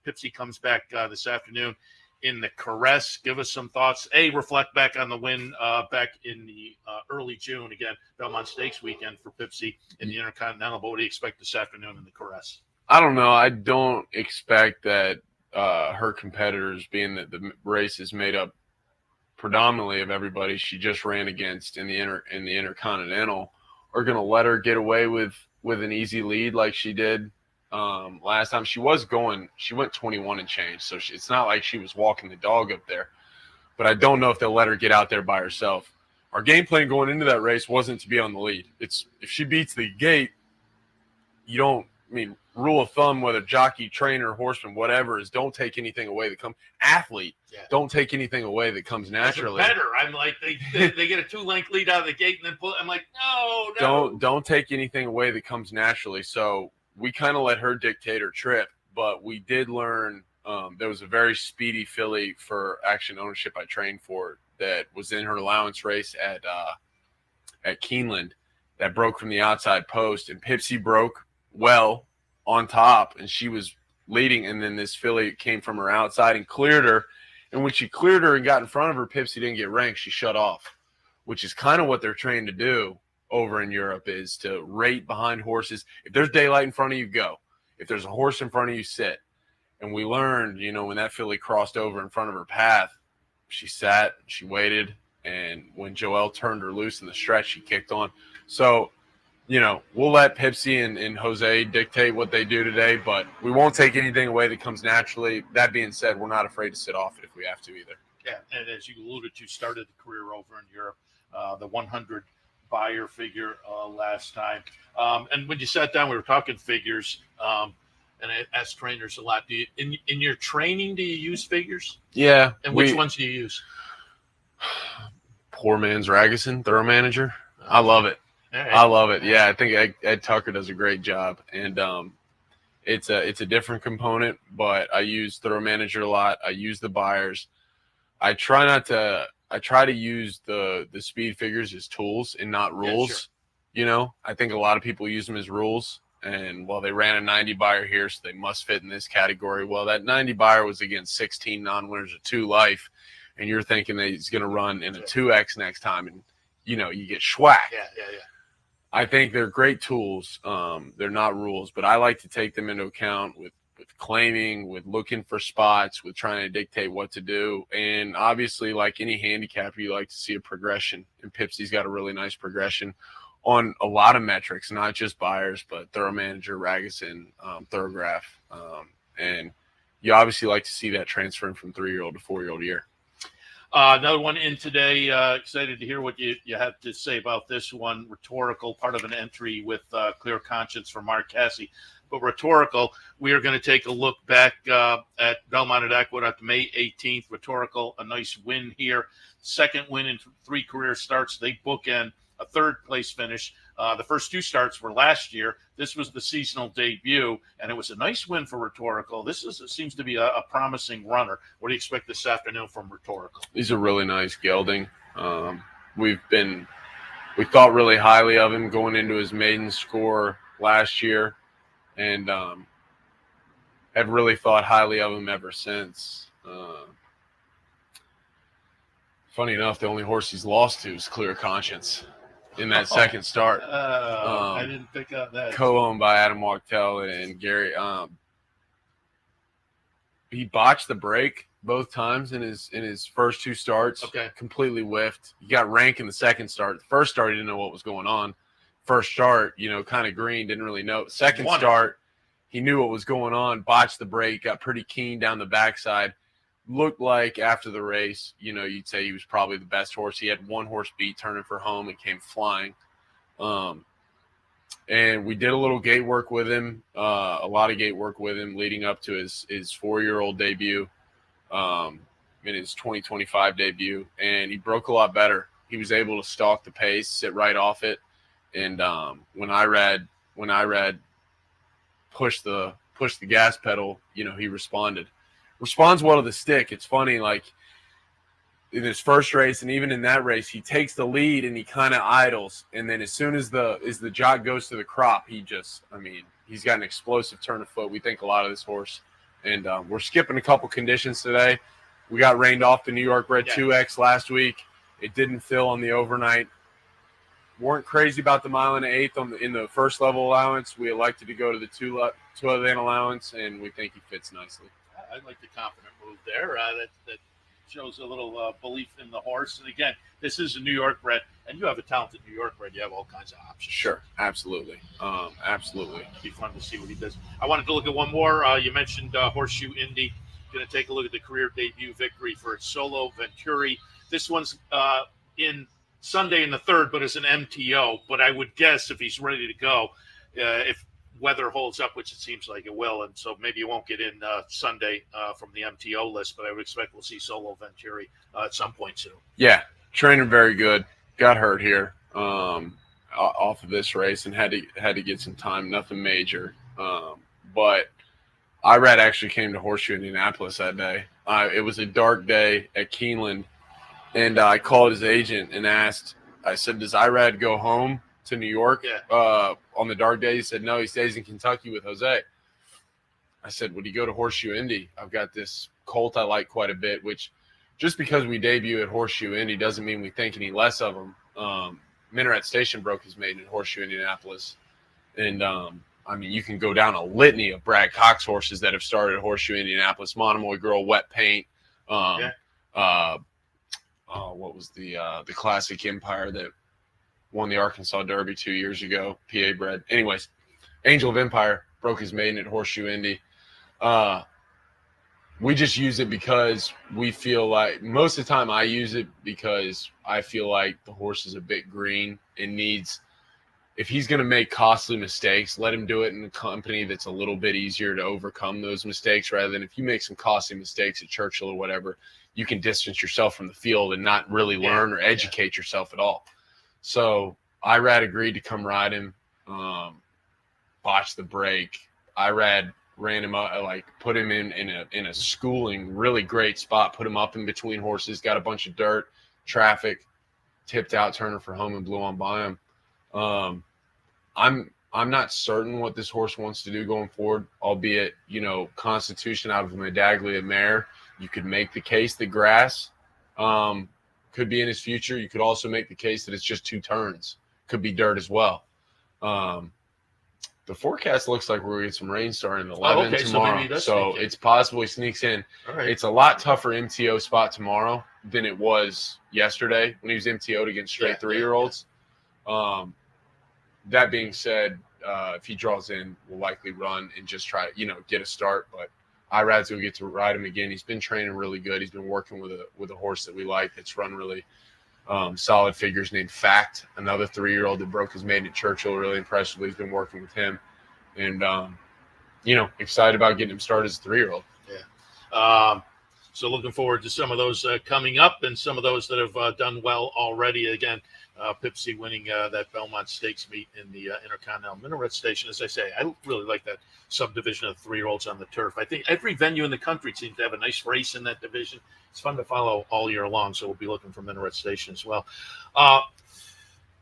Pipsy comes back this afternoon. in the Caress. Give us some thoughts. Reflect back on the win back in the early June. Again, Belmont Stakes weekend for Pipsy in the Intercontinental. But what do you expect this afternoon in the Caress? I don't know. I don't expect that her competitors, being that the race is made up predominantly of everybody she just ran against in the Intercontinental, are going to let her get away with an easy lead like she did last time. She went 21 and change, so it's not like she was walking the dog up there. But I don't know if they'll let her get out there by herself. Our game plan going into that race wasn't to be on the lead. It's if she beats the gate, you don't. I mean, rule of thumb, whether jockey, trainer, horseman, whatever, is don't take anything away that comes. Athlete, don't take anything away that comes naturally. Better. I'm like they get a 2-length lead out of the gate and then pull. I'm like, no. Don't take anything away that comes naturally. So we kind of let her dictate her trip, but we did learn. There was a very speedy filly for Action Ownership I trained for that was in her allowance race at Keeneland that broke from the outside post, and Pipsy broke well on top, and she was leading, and then this filly came from her outside and cleared her, and when she cleared her and got in front of her, Pipsy didn't get ranked. She shut off, which is kind of what they're trained to do over in Europe, is to rate behind horses. If there's daylight in front of you, go. If there's a horse in front of you, sit. And we learned, when that filly crossed over in front of her path, she sat, she waited, and when Joelle turned her loose in the stretch, she kicked on. So we'll let Pipsy and Jose dictate what they do today, but we won't take anything away that comes naturally. That being said, we're not afraid to sit off it if we have to either. Yeah, and as you alluded to, started the career over in Europe, the 100 buyer figure last time. And when you sat down, we were talking figures, and I ask trainers a lot. Do you, in your training, do you use figures? Yeah. And which ones do you use? Poor man's Ragusan, Thorough Manager. I love it. Right. I love it. Yeah, I think Ed Tucker does a great job, and it's a different component. But I use Thorough Manager a lot. I use the buyers. I try to use the speed figures as tools and not rules. Yeah, sure. I think a lot of people use them as rules. And they ran a 90 buyer here, so they must fit in this category. Well, that 90 buyer was against 16 non-winners of 2 Life, and you're thinking that he's going to run in a 2X next time, and you get schwacked. Yeah. I think they're great tools. They're not rules, but I like to take them into account with claiming, with looking for spots, with trying to dictate what to do. And obviously, like any handicapper, you like to see a progression. And Pipsy's got a really nice progression on a lot of metrics, not just buyers, but Thorough Manager, Ragusan, Thorograph. And you obviously like to see that transferring from 3-year-old to 4-year-old year. Another one in today. Excited to hear what you have to say about this one. Rhetorical, part of an entry with Clear Conscience for Mark Cassie. But Rhetorical, we are going to take a look back at Belmont at Eckwood at May 18th. Rhetorical, a nice win here. Second win in 3 career starts. They bookend a 3rd place finish. The first 2 starts were last year. This was the seasonal debut, and it was a nice win for Rhetorical. This seems to be a promising runner. What do you expect this afternoon from Rhetorical? He's a really nice gelding. We thought really highly of him going into his maiden score last year, and have really thought highly of him ever since. Funny enough, the only horse he's lost to is Clear Conscience in that second start. I didn't pick up that. Co-owned by Adam Wachtel and Gary. He botched the break both times in his first 2 starts. Okay. Completely whiffed. He got rank in the second start. The first start, he didn't know what was going on. First start, kind of green, didn't really know. Second start, he knew what was going on, botched the break, got pretty keen down the backside. Looked like after the race, you'd say he was probably the best horse. He had 1 horse beat turning for home and came flying. And we did a little gate work with him, a lot of gate work with him leading up to his 4-year-old debut, in his 2025 debut. And he broke a lot better. He was able to stalk the pace, sit right off it. And when I read push the gas pedal, he responded. Responds well to the stick. It's funny, like in his first race and even in that race, he takes the lead and he kind of idles. And then as soon as the jock goes to the crop, he's got an explosive turn of foot. We think a lot of this horse. And we're skipping a couple conditions today. We got rained off the New York Red Yeah. 2X last week. It didn't fill on the overnight. Weren't crazy about the 1.125 in the first level allowance. We elected to go to the two lane allowance, and we think he fits nicely. I like the confident move there. That shows a little belief in the horse. And again, this is a New York bred, and you have a talented New York bred. You have all kinds of options. Sure, absolutely, absolutely. It'd be fun to see what he does. I wanted to look at one more. You mentioned Horseshoe Indy. Going to take a look at the career debut victory for Solo Venturi. This one's in Sunday in the 3rd, but it's an MTO. But I would guess if he's ready to go, if weather holds up, which it seems like it will, and so maybe you won't get in Sunday from the MTO list, but I would expect we'll see Solo Venturi at some point soon. Yeah, trainer very good. Got hurt here off of this race and had to get some time. Nothing major, but Irad actually came to Horseshoe Indianapolis that day. It was a dark day at Keeneland, and I called his agent and asked. I said, "Does Irad go home to New York on the dark day?" He said, "No, he stays in Kentucky with Jose." I said, "Would he go to Horseshoe Indy? I've got this colt I like quite a bit," which just because we debut at Horseshoe Indy doesn't mean we think any less of him. Minaret Station broke his maiden at Horseshoe Indianapolis. And, I mean, you can go down a litany of Brad Cox horses that have started at Horseshoe Indianapolis. Monomoy Girl, Wet Paint. What was the Classic Empire that won the Arkansas Derby 2 years ago, PA bred. Anyways, Angel of Empire broke his maiden at Horseshoe Indy. We just use it because we feel like most of the time I use it because I feel like the horse is a bit green and needs, if he's going to make costly mistakes, let him do it in a company that's a little bit easier to overcome those mistakes, rather than if you make some costly mistakes at Churchill or whatever, you can distance yourself from the field and not really learn or educate yourself at all. So Irad agreed to come ride him, botched the break. Irad ran him up, like put him in a schooling, really great spot, put him up in between horses, got a bunch of dirt, traffic, tipped out Turner for home and blew on by him. I'm not certain what this horse wants to do going forward, albeit, Constitution out of a Medaglia mare. You could make the case that grass could be in his future. You could also make the case that it's just 2 turns. Could be dirt as well. The forecast looks like we're going to get some rain starting at 11 tomorrow. So it's possible he sneaks in. Right. It's a lot tougher MTO spot tomorrow than it was yesterday when he was MTO'd against straight 3-year-olds. That being said, if he draws in, we'll likely run and just try to, get a start. But Irad's going to get to ride him again. He's been training really good. He's been working with a horse that we like that's run really solid figures named Fact, another 3-year-old that broke his maiden at Churchill really impressively. He's been working with him. And, excited about getting him started as a 3-year-old. Yeah. So looking forward to some of those coming up and some of those that have done well already. Again, Pipsy winning that Belmont Stakes meet in the Intercontinental Minaret Station. As I say, I really like that subdivision of 3-year-olds on the turf. I think every venue in the country seems to have a nice race in that division. It's fun to follow all year long, so we'll be looking for Minaret Station as well.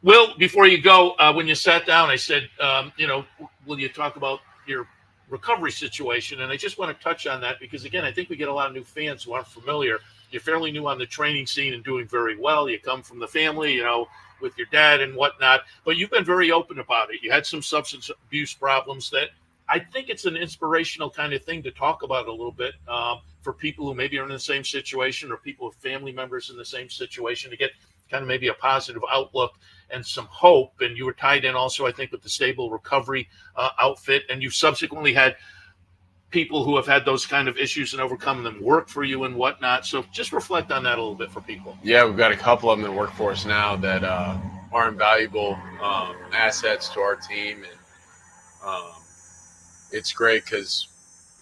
Will, before you go, when you sat down, I said, will you talk about your recovery situation? And I just want to touch on that because, again, I think we get a lot of new fans who aren't familiar. You're fairly new on the training scene and doing very well. You come from the family, with your dad and whatnot, but you've been very open about it. You had some substance abuse problems that I think it's an inspirational kind of thing to talk about a little bit for people who maybe are in the same situation or people with family members in the same situation to get kind of maybe a positive outlook and some hope. And you were tied in also, I think, with the Stable Recovery outfit, and you've subsequently had people who have had those kind of issues and overcome them work for you and whatnot. So just reflect on that a little bit for people. Yeah, we've got a couple of them that work for us now that are invaluable assets to our team. And it's great because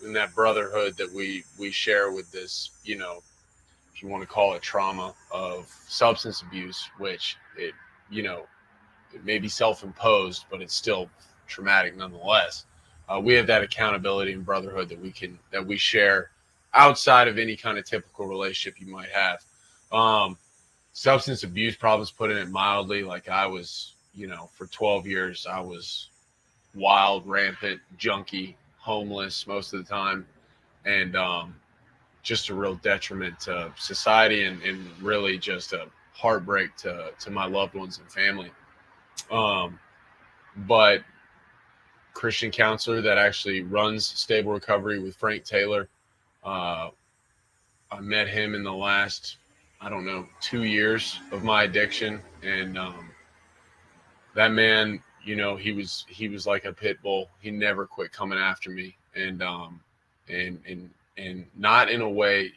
in that brotherhood that we share with this, if you want to call it trauma of substance abuse, which it may be self-imposed, but it's still traumatic nonetheless. We have that accountability and brotherhood that we share outside of any kind of typical relationship you might have. Substance abuse problems, putting it mildly, like I was, for 12 years, I was wild, rampant, junkie, homeless most of the time. And just a real detriment to society and really just a heartbreak to my loved ones and family. But Christian counselor that actually runs Stable Recovery with Frank Taylor, I met him in the last, 2 years of my addiction. And that man, he was like a pit bull. He never quit coming after me. And not in a way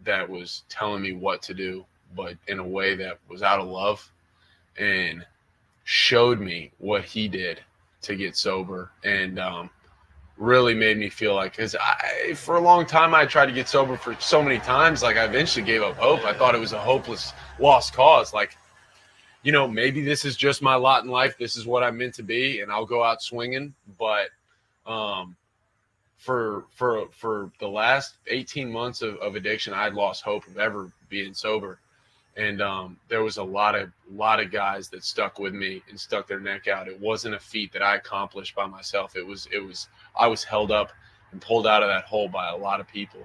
that was telling me what to do, but in a way that was out of love, and showed me what he did to get sober, and really made me feel like, because for a long time I tried to get sober for so many times, like I eventually gave up hope. I thought it was a hopeless lost cause. Like, maybe this is just my lot in life. This is what I'm meant to be, and I'll go out swinging. But for the last 18 months of addiction, I had lost hope of ever being sober. And there was a lot of guys that stuck with me and stuck their neck out. It wasn't a feat that I accomplished by myself. I was held up and pulled out of that hole by a lot of people.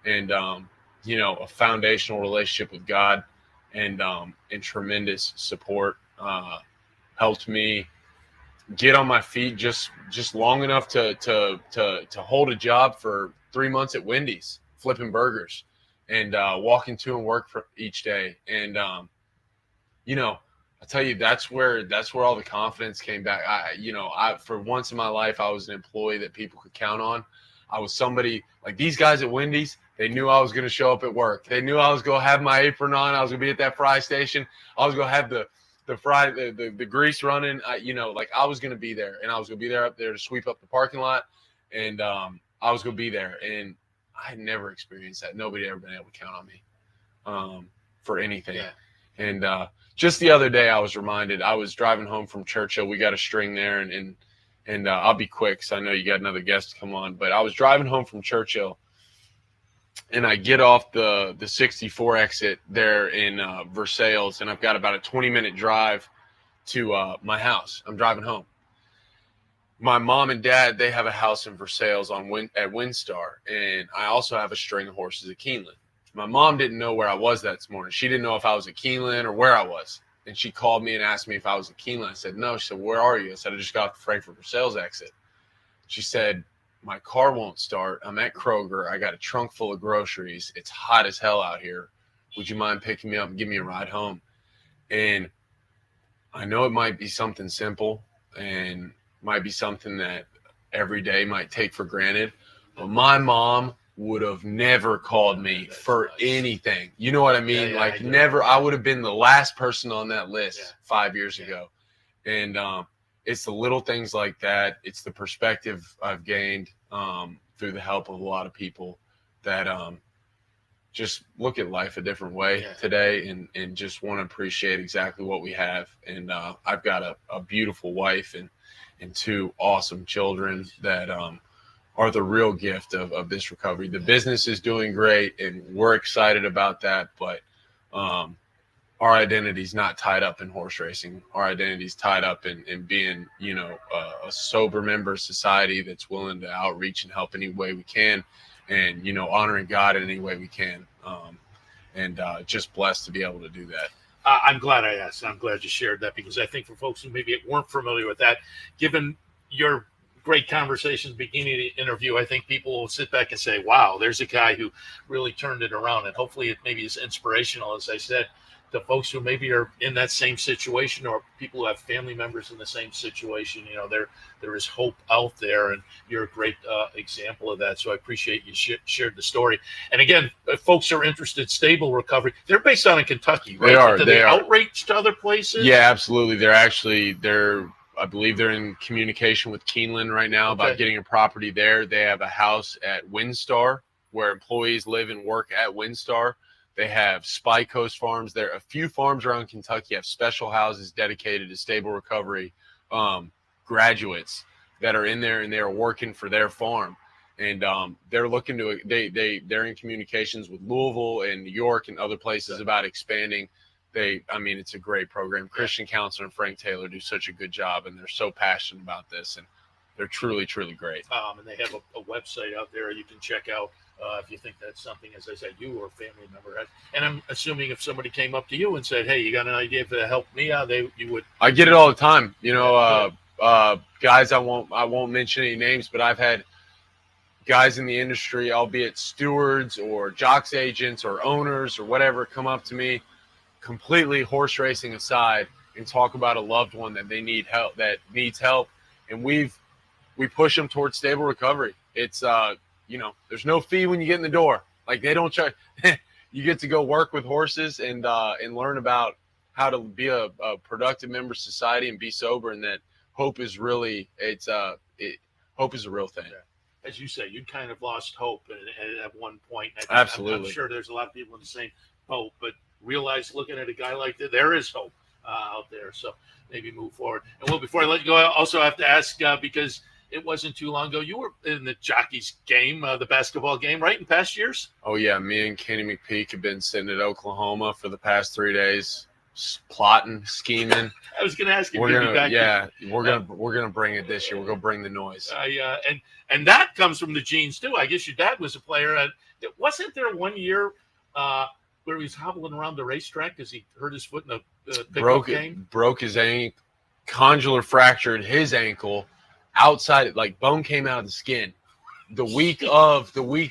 And a foundational relationship with God and tremendous support helped me get on my feet just long enough to hold a job for 3 months at Wendy's flipping burgers. And walking to and work for each day. And, I tell you, that's where all the confidence came back. I for once in my life, I was an employee that people could count on. I was somebody like these guys at Wendy's. They knew I was going to show up at work. They knew I was going to have my apron on. I was going to be at that fry station. I was going to have the grease running. I was going to be there, and I was going to be there up there to sweep up the parking lot. And I was going to be there. And I had never experienced that. Nobody had ever been able to count on me for anything. Yeah. And just the other day, I was reminded. I was driving home from Churchill. We got a string there, and I'll be quick because I know you got another guest to come on. But I was driving home from Churchill, and I get off the 64 exit there in Versailles, and I've got about a 20-minute drive to my house. I'm driving home. My mom and dad, they have a house in Versailles at Windstar, and I also have a string of horses at Keeneland. My mom didn't know where I was that morning. She didn't know if I was at Keeneland or where I was, and she called me and asked me if I was at Keeneland. I said, no. She said, where are you? I said, I just got off the Frankfurt Versailles exit. She said, my car won't start. I'm at Kroger. I got a trunk full of groceries. It's hot as hell out here. Would you mind picking me up and giving me a ride home? And I know it might be something simple, and might be something that every day might take for granted, but my mom would have never called me for anything. You know what I mean? Never. I would have been the last person on that list 5 years ago. And it's the little things like that. It's the perspective I've gained through the help of a lot of people that just look at life a different way today, and just want to appreciate exactly what we have. And I've got a beautiful wife and 2 awesome children that are the real gift of this recovery. The business is doing great, and we're excited about that, but our identity is not tied up in horse racing. Our identity is tied up in being, a sober member of society that's willing to outreach and help any way we can, and, honoring God in any way we can. And just blessed to be able to do that. I'm glad I asked. I'm glad you shared that, because I think for folks who maybe weren't familiar with that, given your great conversations beginning of the interview, I think people will sit back and say, wow, there's a guy who really turned it around. And hopefully it maybe is inspirational, as I said, to folks who maybe are in that same situation, or people who have family members in the same situation. There is hope out there, and you're a great example of that. So I appreciate you shared the story. And again, if folks are interested, Stable Recovery, they're based out in Kentucky, right? They are. Do they outreach to other places? Yeah, absolutely. I believe they're in communication with Keeneland right now about getting a property there. They have a house at Windstar where employees live and work at Windstar. They have Spy Coast farms. There are a few farms around Kentucky have special houses dedicated to Stable Recovery graduates that are in there, and they're working for their farm. And they're looking to they're in communications with Louisville and New York and other places about expanding. It's a great program. Christian Counselor and Frank Taylor do such a good job, and they're so passionate about this, and they're truly, truly great. And they have a website out there you can check out if you think that's something, as I said, you or a family member has. And I'm assuming if somebody came up to you and said, hey, you got an idea to help me out, you would. I get it all the time. Guys, I won't mention any names, but I've had guys in the industry, albeit stewards or jocks agents or owners or whatever, come up to me, completely horse racing aside, and talk about a loved one that needs help, and we push them towards stable recovery. It's there's no fee when you get in the door. Like, they don't charge. You get to go work with horses and learn about how to be a productive member of society and be sober, and that hope is really hope is a real thing. Yeah. As you say, you kind of lost hope at one point. Absolutely. I'm sure there's a lot of people in the same boat, but realize, looking at a guy like that, there is hope out there. So maybe move forward. And well, before I let you go, I also have to ask, because it wasn't too long ago, you were in the jockeys game, the basketball game, right, in past years? Oh, yeah. Me and Kenny McPeak have been sitting at Oklahoma for the past 3 days, plotting, scheming. I was going to ask you. We're gonna bring it this year. We're gonna bring the noise. And that comes from the genes too. I guess your dad was a player. Wasn't there 1 year where he was hobbling around the racetrack because he hurt his foot in the pickup game? Broke his ankle, condylar fractured his ankle outside, like bone came out of the skin. The week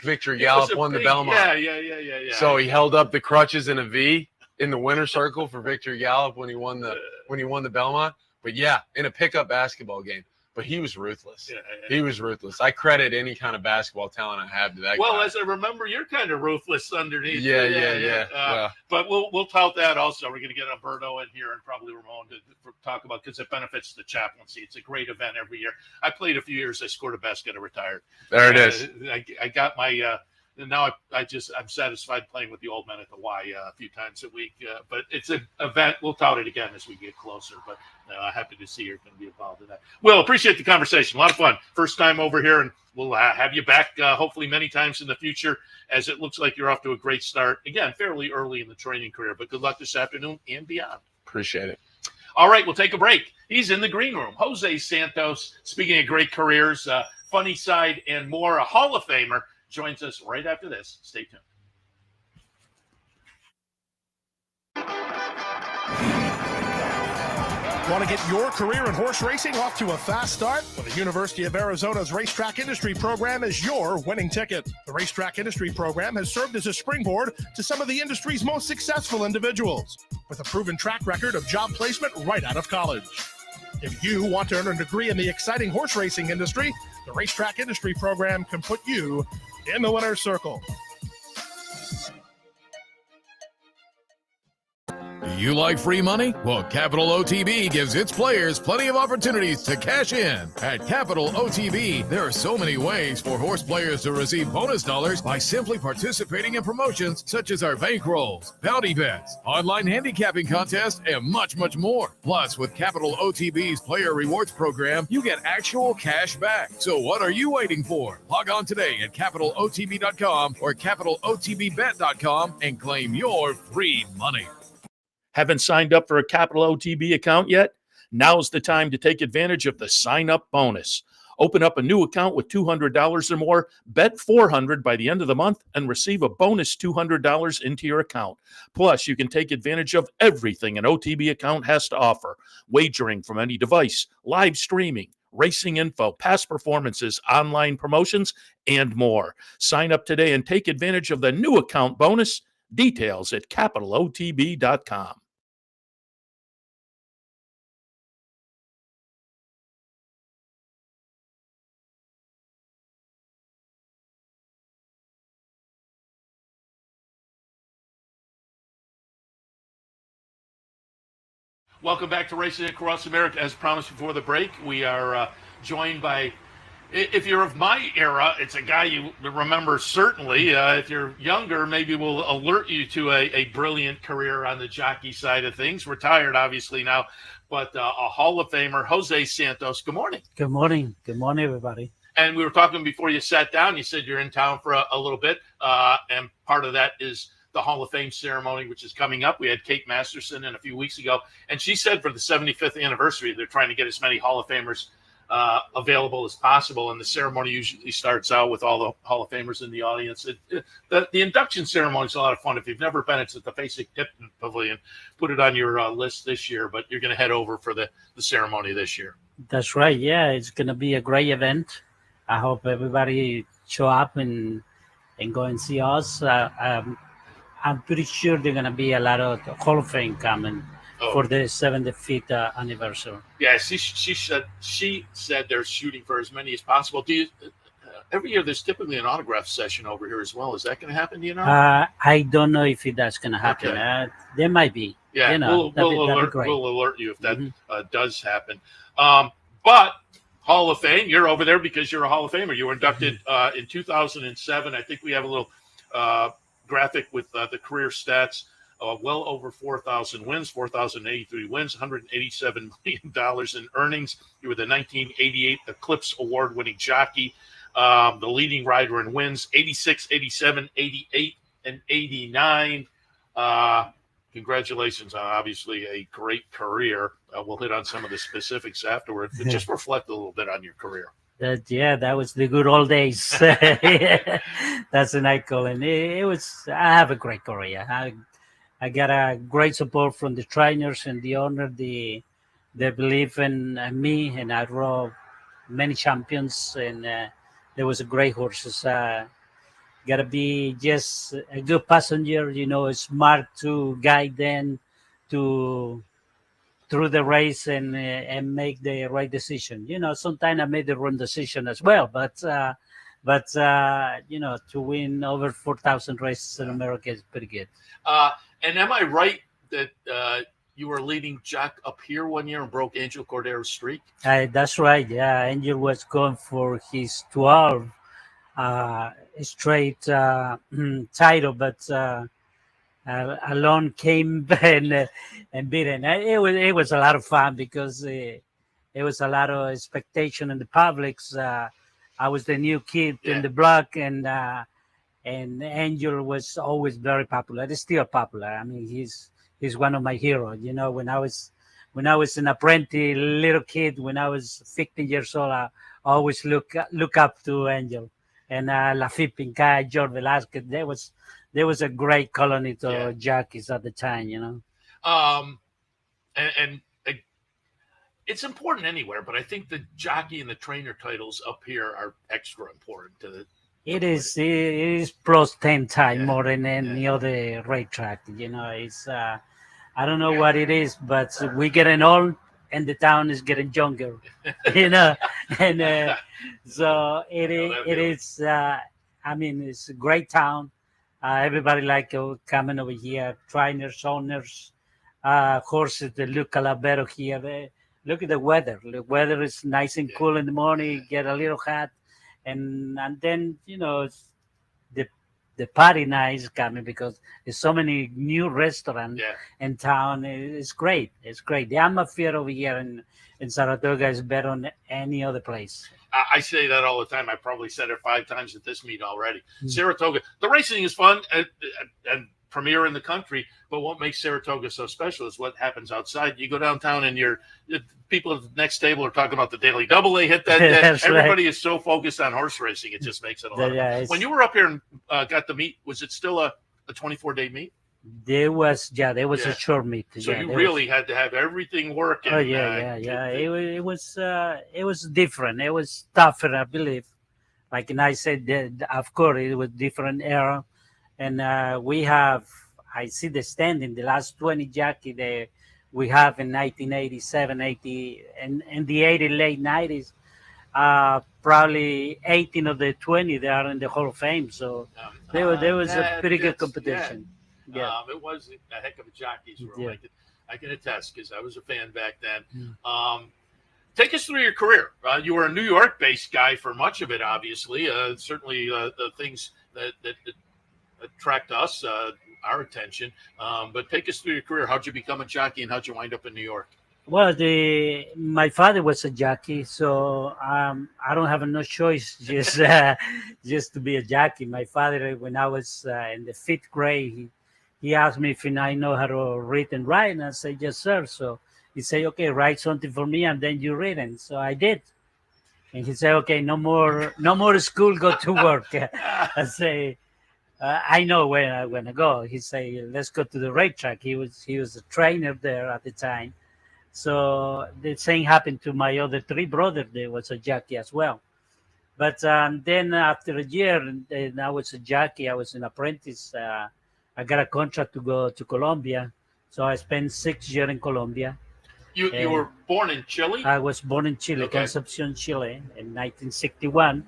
Victor Gallup won the Belmont. Yeah. So he held up the crutches in a V in the winner's circle for Victor Gallup when he won the Belmont. But yeah, in a pickup basketball game. But he was ruthless. He was ruthless. I credit any kind of basketball talent I have to that guy. Well, as I remember, you're kind of ruthless underneath. Yeah. But we'll tout that also. We're going to get Alberto in here and probably Ramon to talk about, because it benefits the chaplaincy. It's a great event every year. I played a few years. I scored a basket. I retired. There it is. I got my and now I'm satisfied playing with the old men at the Y a few times a week. But it's an event. We'll tout it again as we get closer. But happy to see you're going to be involved in that. Well, appreciate the conversation. A lot of fun. First time over here, and we'll have you back hopefully many times in the future, as it looks like you're off to a great start. Again, fairly early in the training career, but good luck this afternoon and beyond. Appreciate it. All right, we'll take a break. He's in the green room. Jose Santos, speaking of great careers, funny side and more, a Hall of Famer, joins us right after this. Stay tuned. Want to get your career in horse racing off to a fast start? Well, the University of Arizona's Racetrack Industry Program is your winning ticket. The Racetrack Industry Program has served as a springboard to some of the industry's most successful individuals, with a proven track record of job placement right out of college. If you want to earn a degree in the exciting horse racing industry, the Racetrack Industry Program can put you in the winner's circle. You like free money? Well, Capital OTB gives its players plenty of opportunities to cash in. At Capital OTB, there are so many ways for horse players to receive bonus dollars by simply participating in promotions such as our bankrolls, bounty bets, online handicapping contests, and much, much more. Plus, with Capital OTB's Player Rewards Program, you get actual cash back. So what are you waiting for? Log on today at CapitalOTB.com or CapitalOTBBet.com and claim your free money. Haven't signed up for a Capital OTB account yet? Now's the time to take advantage of the sign-up bonus. Open up a new account with $200 or more, bet $400 by the end of the month, and receive a bonus $200 into your account. Plus, you can take advantage of everything an OTB account has to offer: wagering from any device, live streaming, racing info, past performances, online promotions, and more. Sign up today and take advantage of the new account bonus. Details at CapitalOTB.com. Welcome back to Racing Across America. As promised before the break, we are joined by, if you're of my era, it's a guy you remember certainly. If you're younger, maybe we'll alert you to a brilliant career on the jockey side of things. Retired, obviously, now, but a Hall of Famer, Jose Santos. Good morning. Good morning. Good morning, everybody. And we were talking before you sat down. You said you're in town for a little bit, and part of that is the Hall of Fame ceremony, which is coming up. We had Kate Masterson in a few weeks ago, and she said for the 75th anniversary, they're trying to get as many Hall of Famers available as possible. And the ceremony usually starts out with all the Hall of Famers in the audience. The induction ceremony is a lot of fun. If you've never been, it's at the Basic Tip Pavilion. Put it on your list this year, but you're going to head over for the ceremony this year. That's right. Yeah, it's going to be a great event. I hope everybody show up and go and see us. I'm pretty sure there's going to be a lot of Hall of Fame coming for the 75th anniversary. Yeah, she said they're shooting for as many as possible. Do you? Every year there's typically an autograph session over here as well. Is that going to happen? Do you know? I don't know if that's going to happen. Okay. There might be. Yeah, you know, we'll alert you if that does happen. But Hall of Fame, you're over there because you're a Hall of Famer. You were inducted in 2007. I think we have a little graphic with the career stats. Well over 4,000 wins, 4,083 wins, $187 million in earnings. You were the 1988 Eclipse Award-winning jockey, the leading rider in wins, 86, 87, 88, and 89. Congratulations on obviously a great career. We'll hit on some of the specifics afterwards, but just reflect a little bit on your career. That was the good old days. That's an icon. And it was, I have a great career. I got a great support from the trainers and the owner. They believe in me, and I rode many champions, and there was a great horses. Gotta be just a good passenger, you know, smart to guide them through the race and make the right decision. You know, sometimes I made the wrong decision as well, but you know, to win over 4,000 races in America is pretty good. And am I right that you were leading Jack up here one year and broke Angel Cordero's streak? That's right. Yeah, Angel was going for his 12 straight title, but Alone came and beat him. It was a lot of fun because it was a lot of expectation in the publics. I was the new kid in the block, and Angel was always very popular. He's still popular. I mean, he's one of my heroes. You know, when I was an apprentice, little kid, when I was 15 years old, I always look up to Angel. And Lafitte Pincay, George Velasquez, there was a great colony to jockeys at the time, you know. And it's important anywhere, but I think the jockey and the trainer titles up here are extra important to the. It is plus 10 times more than any other racetrack. You know, it's I don't know what it is, but we're getting old and the town is getting younger. You know, and so it is. I mean, it's a great town. Everybody like coming over here. Trainers, owners, horses. They look a lot better here. Look at the weather. The weather is nice and cool in the morning. Get a little hot. And then, you know, the party night is coming because there's so many new restaurants in town. It's great. It's great. The atmosphere over here in Saratoga is better than any other place. I say that all the time. I probably said it 5 times at this meet already. Saratoga, the racing is fun and premier in the country, but what makes Saratoga so special is what happens outside. You go downtown and people at the next table are talking about the Daily Double they hit that day. Everybody is so focused on horse racing, it just makes it a lot of fun. When you were up here and got the meet, was it still a 24-day meet? There was a short meet. So you really had to have everything working. Oh yeah. It was different. It was tougher, I believe. Like I said, of course, it was different era. And I see the standing, the last 20 jockey that we have in 1987, 80, and the 80 late 90s. Probably 18 of the 20 they are in the Hall of Fame. So there was a pretty good competition. Yeah. It was a heck of a jockey's room. I can attest because I was a fan back then. Take us through your career. You were a New York-based guy for much of it, obviously. Certainly the things that attract us, our attention. But take us through your career. How'd you become a jockey and how'd you wind up in New York? Well, my father was a jockey, so I don't have no choice just to be a jockey. My father, when I was in the 5th grade, he asked me if I know how to read and write, and I said, yes, sir. So he said, okay, write something for me, and then you read it. So I did. And he said, okay, no more school, go to work. I say, I know where I'm gonna go. He say, let's go to the racetrack. He was a trainer there at the time. So the same happened to my other three brothers. There was a jockey as well. But then after a year, and I was a jockey. I was an apprentice. I got a contract to go to Colombia. So I spent 6 years in Colombia. You were born in Chile? I was born in Chile, Okay. Concepcion, Chile, in 1961.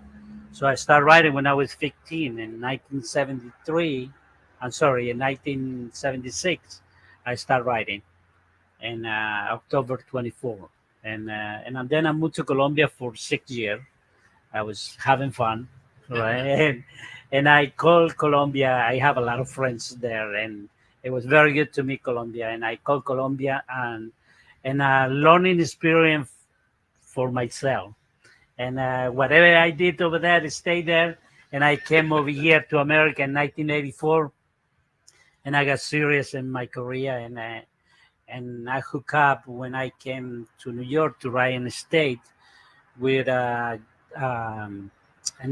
So I started riding when I was 15. In 1973, in 1976, I started riding in October 24. And then I moved to Colombia for 6 years. I was having fun, right? and I called Colombia. I have a lot of friends there, and it was very good to meet Colombia. And I called Colombia and a learning experience for myself. And whatever I did over there, I stayed there. And I came over here to America in 1984, and I got serious in my career. And I hooked up when I came to New York to ride in the state with an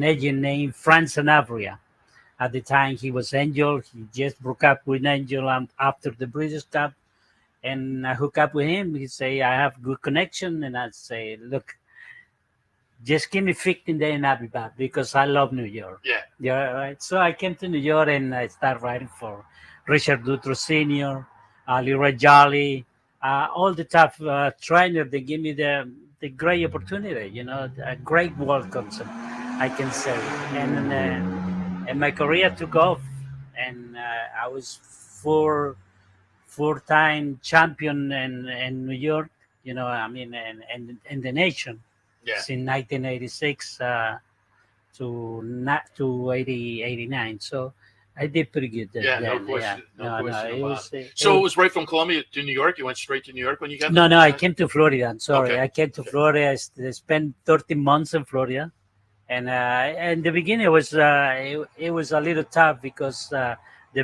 agent named Frank Sanabria. At the time, he was Angel. He just broke up with Angel after the British Cup. And I hook up with him. He say, I have good connection. And I say, look, just give me 15 days and I'll be back because I love New York. Yeah, right. So I came to New York and I started riding for Richard Dutro Sr., Leroy Jolly, all the tough trainers. They give me the great opportunity, a great welcome, I can say. And my career took off. And I was four-time champion in New York, and the nation since 1986 to 89. So I did pretty good there. Yeah, no question. No question. So it was right from Colombia to New York? You went straight to New York when you got there? No, I came to Florida. I'm sorry. Okay. I came to Florida. I spent 13 months in Florida. And in the beginning, it was a little tough because the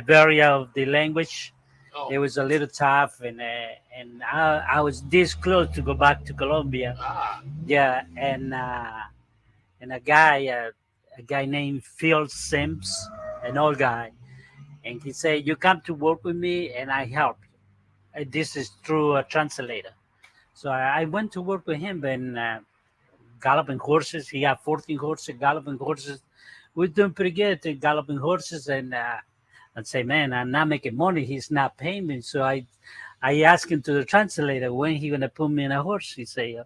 barrier of the language. Oh. It was a little tough, and I was this close to go back to Colombia. Yeah, and a guy named Phil Sims, an old guy, and he said, "You come to work with me, and I help you." And this is through a translator. So I went to work with him, and galloping horses. He had 14 horses, galloping horses. We're doing pretty good at galloping horses, and I'd say, man, I'm not making money. He's not paying me. So I asked him to the translator, when he going to put me in a horse? He say,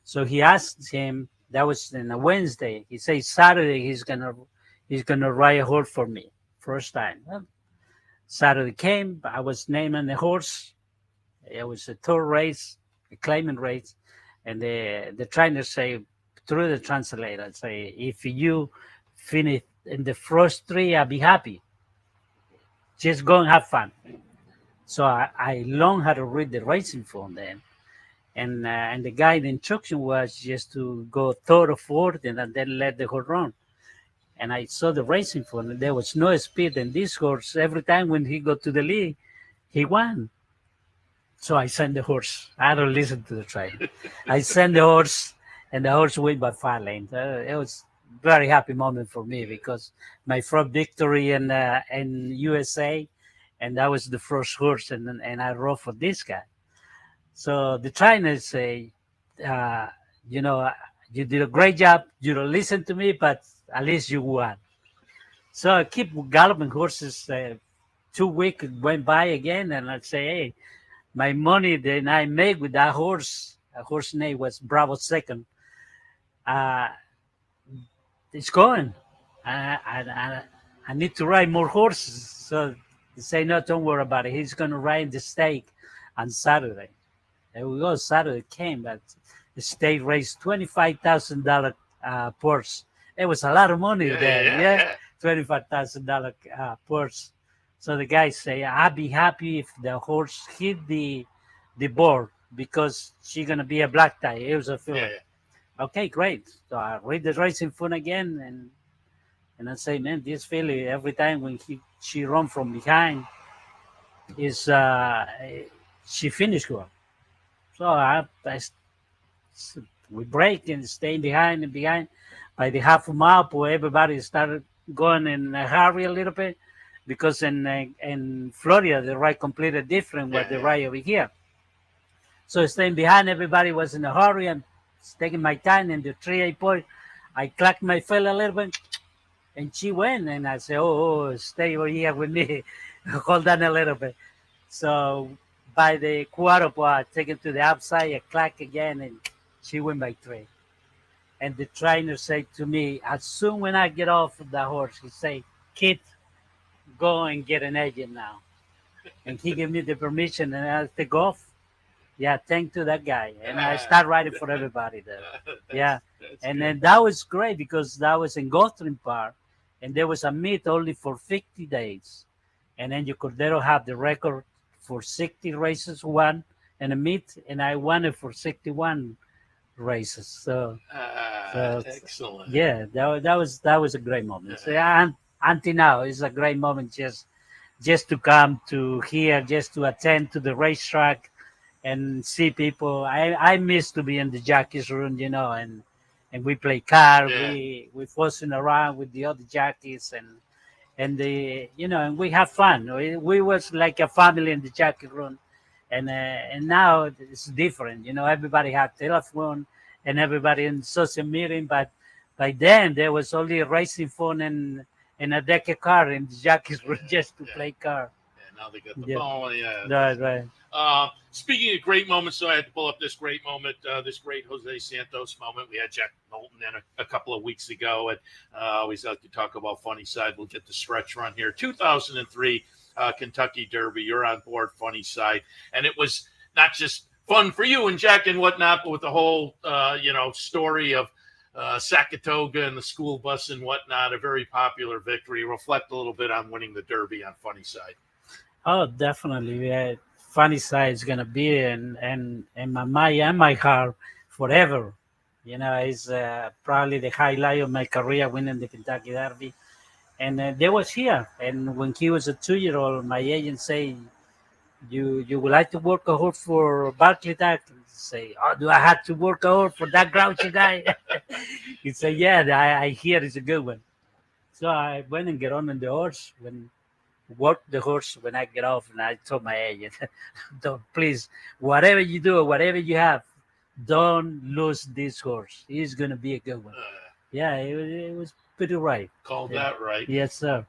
so he asked him, that was in a Wednesday. He said, Saturday, he's going to ride a horse for me. First time. Well, Saturday came, I was naming the horse. It was a tour race, a claiming race. And the trainer say, through the translator, say, if you finish in the first three, I'll be happy. Just go and have fun. So I learned how to read the racing form then. And the guide instruction was just to go third or fourth and then let the horse run. And I saw the racing form and there was no speed. And this horse, every time when he got to the lead, he won. So I sent the horse. I don't listen to the trainer. I sent the horse and the horse went by 5 lanes. It was very happy moment for me because my first victory in USA, and that was the first horse, and I rode for this guy. So the trainers say, you did a great job. You don't listen to me, but at least you won. So I keep galloping horses. 2 weeks went by again, and I'd say, hey, my money that I made with that horse, a horse name was Bravo Second. It's going. I need to ride more horses. So they say, no, don't worry about it. He's going to ride the stake on Saturday. There we go. Saturday came, but the stake raised $25,000 purse. It was a lot of money there. Yeah. $25,000 purse. So the guys say, I'll be happy if the horse hit the board because she's going to be a black tie. It was a filly. Yeah. Okay, great. So I read the racing phone again, and I say, man, this filly, every time when she run from behind, she finished well. So I we break and stay behind and behind. By the half a mile, everybody started going in a hurry a little bit because in Florida the ride completely different with the ride over here. So staying behind, everybody was in a hurry and taking my time. And the 3-8 point, I clacked my foot a little bit, and she went. And I said, "Oh, stay over here with me, hold on a little bit." So by the quarter point, I take it to the outside, I clack again, and she went by 3. And the trainer said to me, as soon when I get off of the horse, he said, "Kid, go and get an agent now." And he gave me the permission, and I take off. Yeah, thank to that guy. And I start riding for everybody there. Yeah. And then that was great because that was in Gotham Park, and there was a meet only for 50 days. And then you could there have the record for 60 races, won, and a meet, and I won it for 61 races. So excellent. Yeah, that was a great moment. So, and until now, it's a great moment just to come to here, just to attend to the racetrack and see people. I miss to be in the jockeys room, and we play card. We fussing around with the other jockeys and the and we have fun. We was like a family in the jockey room, and now it's different. Everybody had telephone and everybody in social media, but by then there was only a racing phone and a deck of card in the jockeys room just to play card. And now they got the phone. Right. Speaking of great moments, so I had to pull up this great moment, this great Jose Santos moment. We had Jack Knowlton in a couple of weeks ago, and always like to talk about funny side. We'll get the stretch run here. 2003 Kentucky Derby. You're on board funny side, and it was not just fun for you and Jack and whatnot, but with the whole story of Saratoga and the school bus and whatnot. A very popular victory. Reflect a little bit on winning the Derby on funny side. Oh, definitely. Yeah. Funny side is gonna be in my mind and my heart forever. It's probably the highlight of my career, winning the Kentucky Derby. And they was here. And when he was a 2-year-old, my agent say, "You would like to work a horse for Barclay Duck?" Say, "Oh, do I have to work a horse for that grouchy guy?" He said, "Yeah, I hear it's a good one." So I went and get on the horse work the horse when I get off, and I told my agent, "Don't, please, whatever you do, whatever you have, don't lose this horse. He's gonna be a good one." It was pretty right. Called that right. Yes, sir.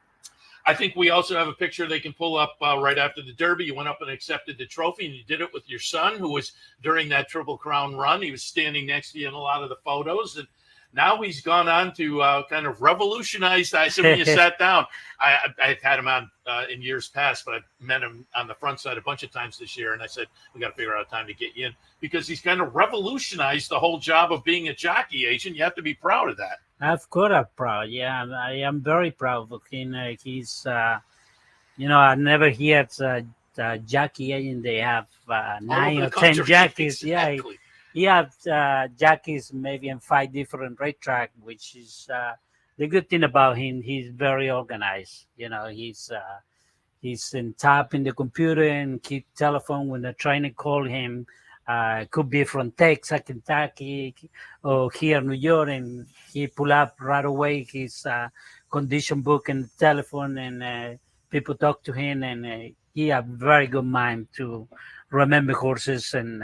I think we also have a picture they can pull up right after the Derby. You went up and accepted the trophy, and you did it with your son, who was during that Triple Crown run. He was standing next to you in a lot of the photos, and now he's gone on to kind of revolutionize. I said when you sat down, I've had him on in years past, but I've met him on the front side a bunch of times this year. And I said, we got to figure out a time to get you in because he's kind of revolutionized the whole job of being a jockey agent. You have to be proud of that. Of course, I'm proud. Yeah, I am very proud of him. He's, I never heard jockey agent. They have 9 or 10 jockeys. Exactly. Yeah. He has jockeys maybe in 5 different racetracks, which is the good thing about him. He's very organized. He's in top in the computer and keep telephone when the trainer call him. Could be from Texas, Kentucky, or here in New York, and he pull up right away his condition book and telephone, and people talk to him, and he have very good mind to remember horses, and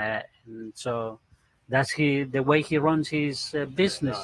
so. That's the way he runs his business.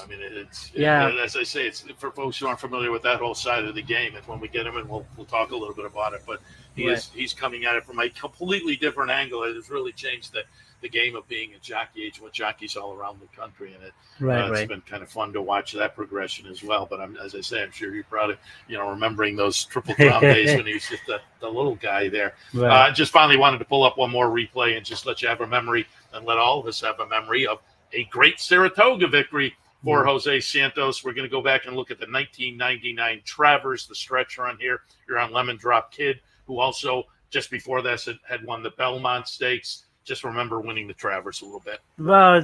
As I say, it's for folks who aren't familiar with that whole side of the game. And when we get him in, we'll talk a little bit about it. But he's coming at it from a completely different angle. It has really changed the game of being a jockey agent with jockeys all around the country, and it's been kind of fun to watch that progression as well. But as I say, I'm sure you're proud of remembering those Triple Crown days when he was just the little guy there. Right. Just finally wanted to pull up one more replay and just let you have a memory. And let all of us have a memory of a great Saratoga victory for Jose Santos. We're going to go back and look at the 1999 Travers, the stretch run here. You're on Lemon Drop Kid, who also, just before this, had won the Belmont Stakes. Just remember winning the Travers a little bit. Well,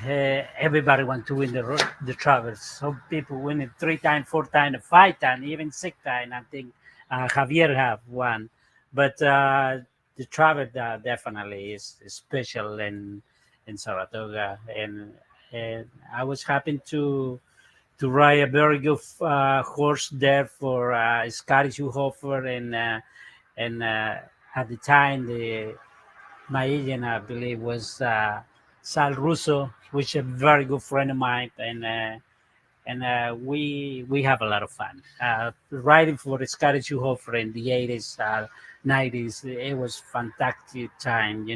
everybody wants to win the Travers. Some people win it 3 times, 4 times, 5 times, even 6 times. I think Javier have won. But the Travers definitely is special in Saratoga, and and I was happy to ride a very good horse there for Scotty Schuhofer, and at the time my agent, I believe, was Sal Russo, which is a very good friend of mine, and we have a lot of fun riding for the Scotty Schuhofer in the 80s, 90s. It was fantastic time.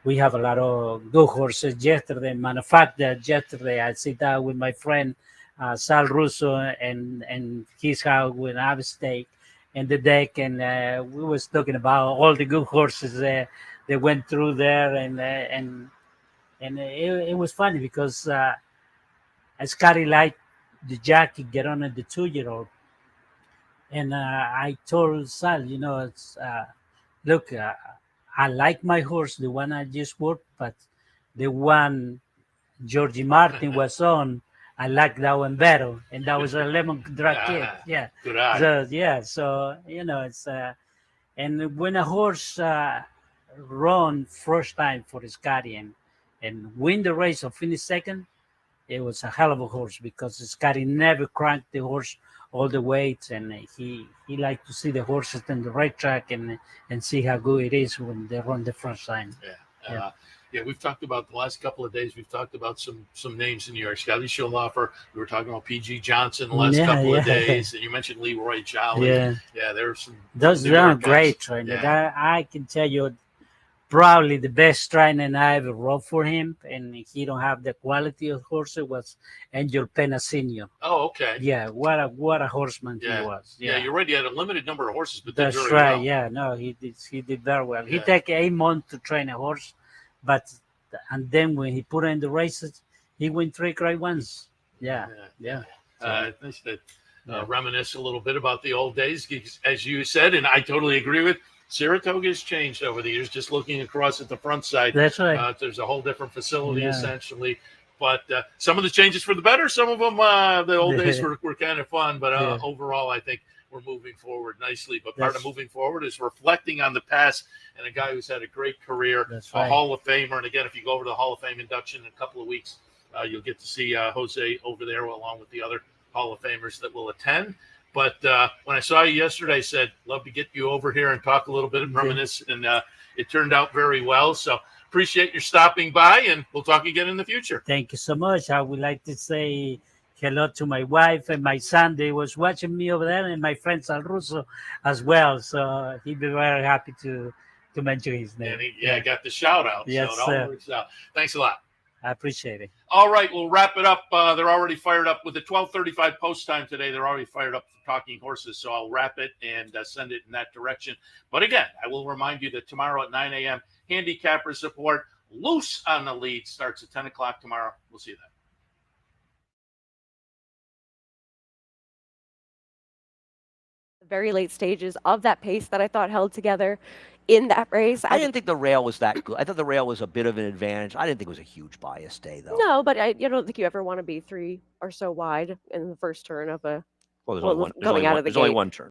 We have a lot of good horses. Yesterday, matter of fact, yesterday I sit down with my friend Sal Russo and his house with Avsteak and the deck, and we was talking about all the good horses that went through there, and it was funny because Scotty liked the jockey get on at the 2-year-old, and I told Sal, it's look. I like my horse, the one I just bought, but the one Georgie Martin was on, I like that one better, and that was a lemon drop kid. Yeah, Good eye. So it's and when a horse run first time for Scotty and win the race or finish second, it was a hell of a horse because Scotty never cranked the horse all the weights, and he liked to see the horses on the right track and see how good it is when they run the first time. Yeah, we've talked about the last couple of days. We've talked about some names in New York. Scotty Schuhofer. We were talking about P.G. Johnson the last couple of days. And you mentioned Leroy Jolly. Yeah, there were some. Those are great trainers. Yeah. I can tell you, probably the best trainer I ever rode for him, and he don't have the quality of horse. It was Angel Pena Sr. Oh, okay. Yeah, what a horseman he was. Yeah, you're right. He had a limited number of horses, but that's did very right. well. Yeah, no, he did very well. He Yeah. take 8 months to train a horse, and then when he put in the races, he won 3 great ones. Yeah. It's nice to reminisce a little bit about the old days, as you said, and I totally agree with. Saratoga has changed over the years. Just looking across at the front side, that's right. There's a whole different facility essentially. But some of the changes for the better. Some of them, the old days were kind of fun. But overall, I think we're moving forward nicely. But part of moving forward is reflecting on the past, and a guy who's had a great career, a Hall of Famer. And again, if you go over to the Hall of Fame induction in a couple of weeks, you'll get to see Jose over there along with the other Hall of Famers that will attend. But when I saw you yesterday, I said, love to get you over here and talk a little bit and reminisce. And it turned out very well. So appreciate your stopping by, and we'll talk again in the future. Thank you so much. I would like to say hello to my wife and my son. They was watching me over there, and my friend Sal Russo as well. So he'd be very happy to mention his name. And he got the shout out. Yes, so it all works out. Thanks a lot. I appreciate it. All right, we'll wrap it up. They're already fired up with the 12:35 post time today. They're already fired up for Talking Horses, so I'll wrap it and send it in that direction. But again, I will remind you that tomorrow at 9 a.m., handicapper support, Loose on the Lead, starts at 10 o'clock tomorrow. We'll see you then. Very late stages of that pace that I thought held together in that race. I didn't think the rail was that good. I thought the rail was a bit of an advantage. I didn't think it was a huge bias day, though. No, but I don't think you ever want to be 3 or so wide in the first turn of a Well, there's only one, going out of the there's only gate. one turn.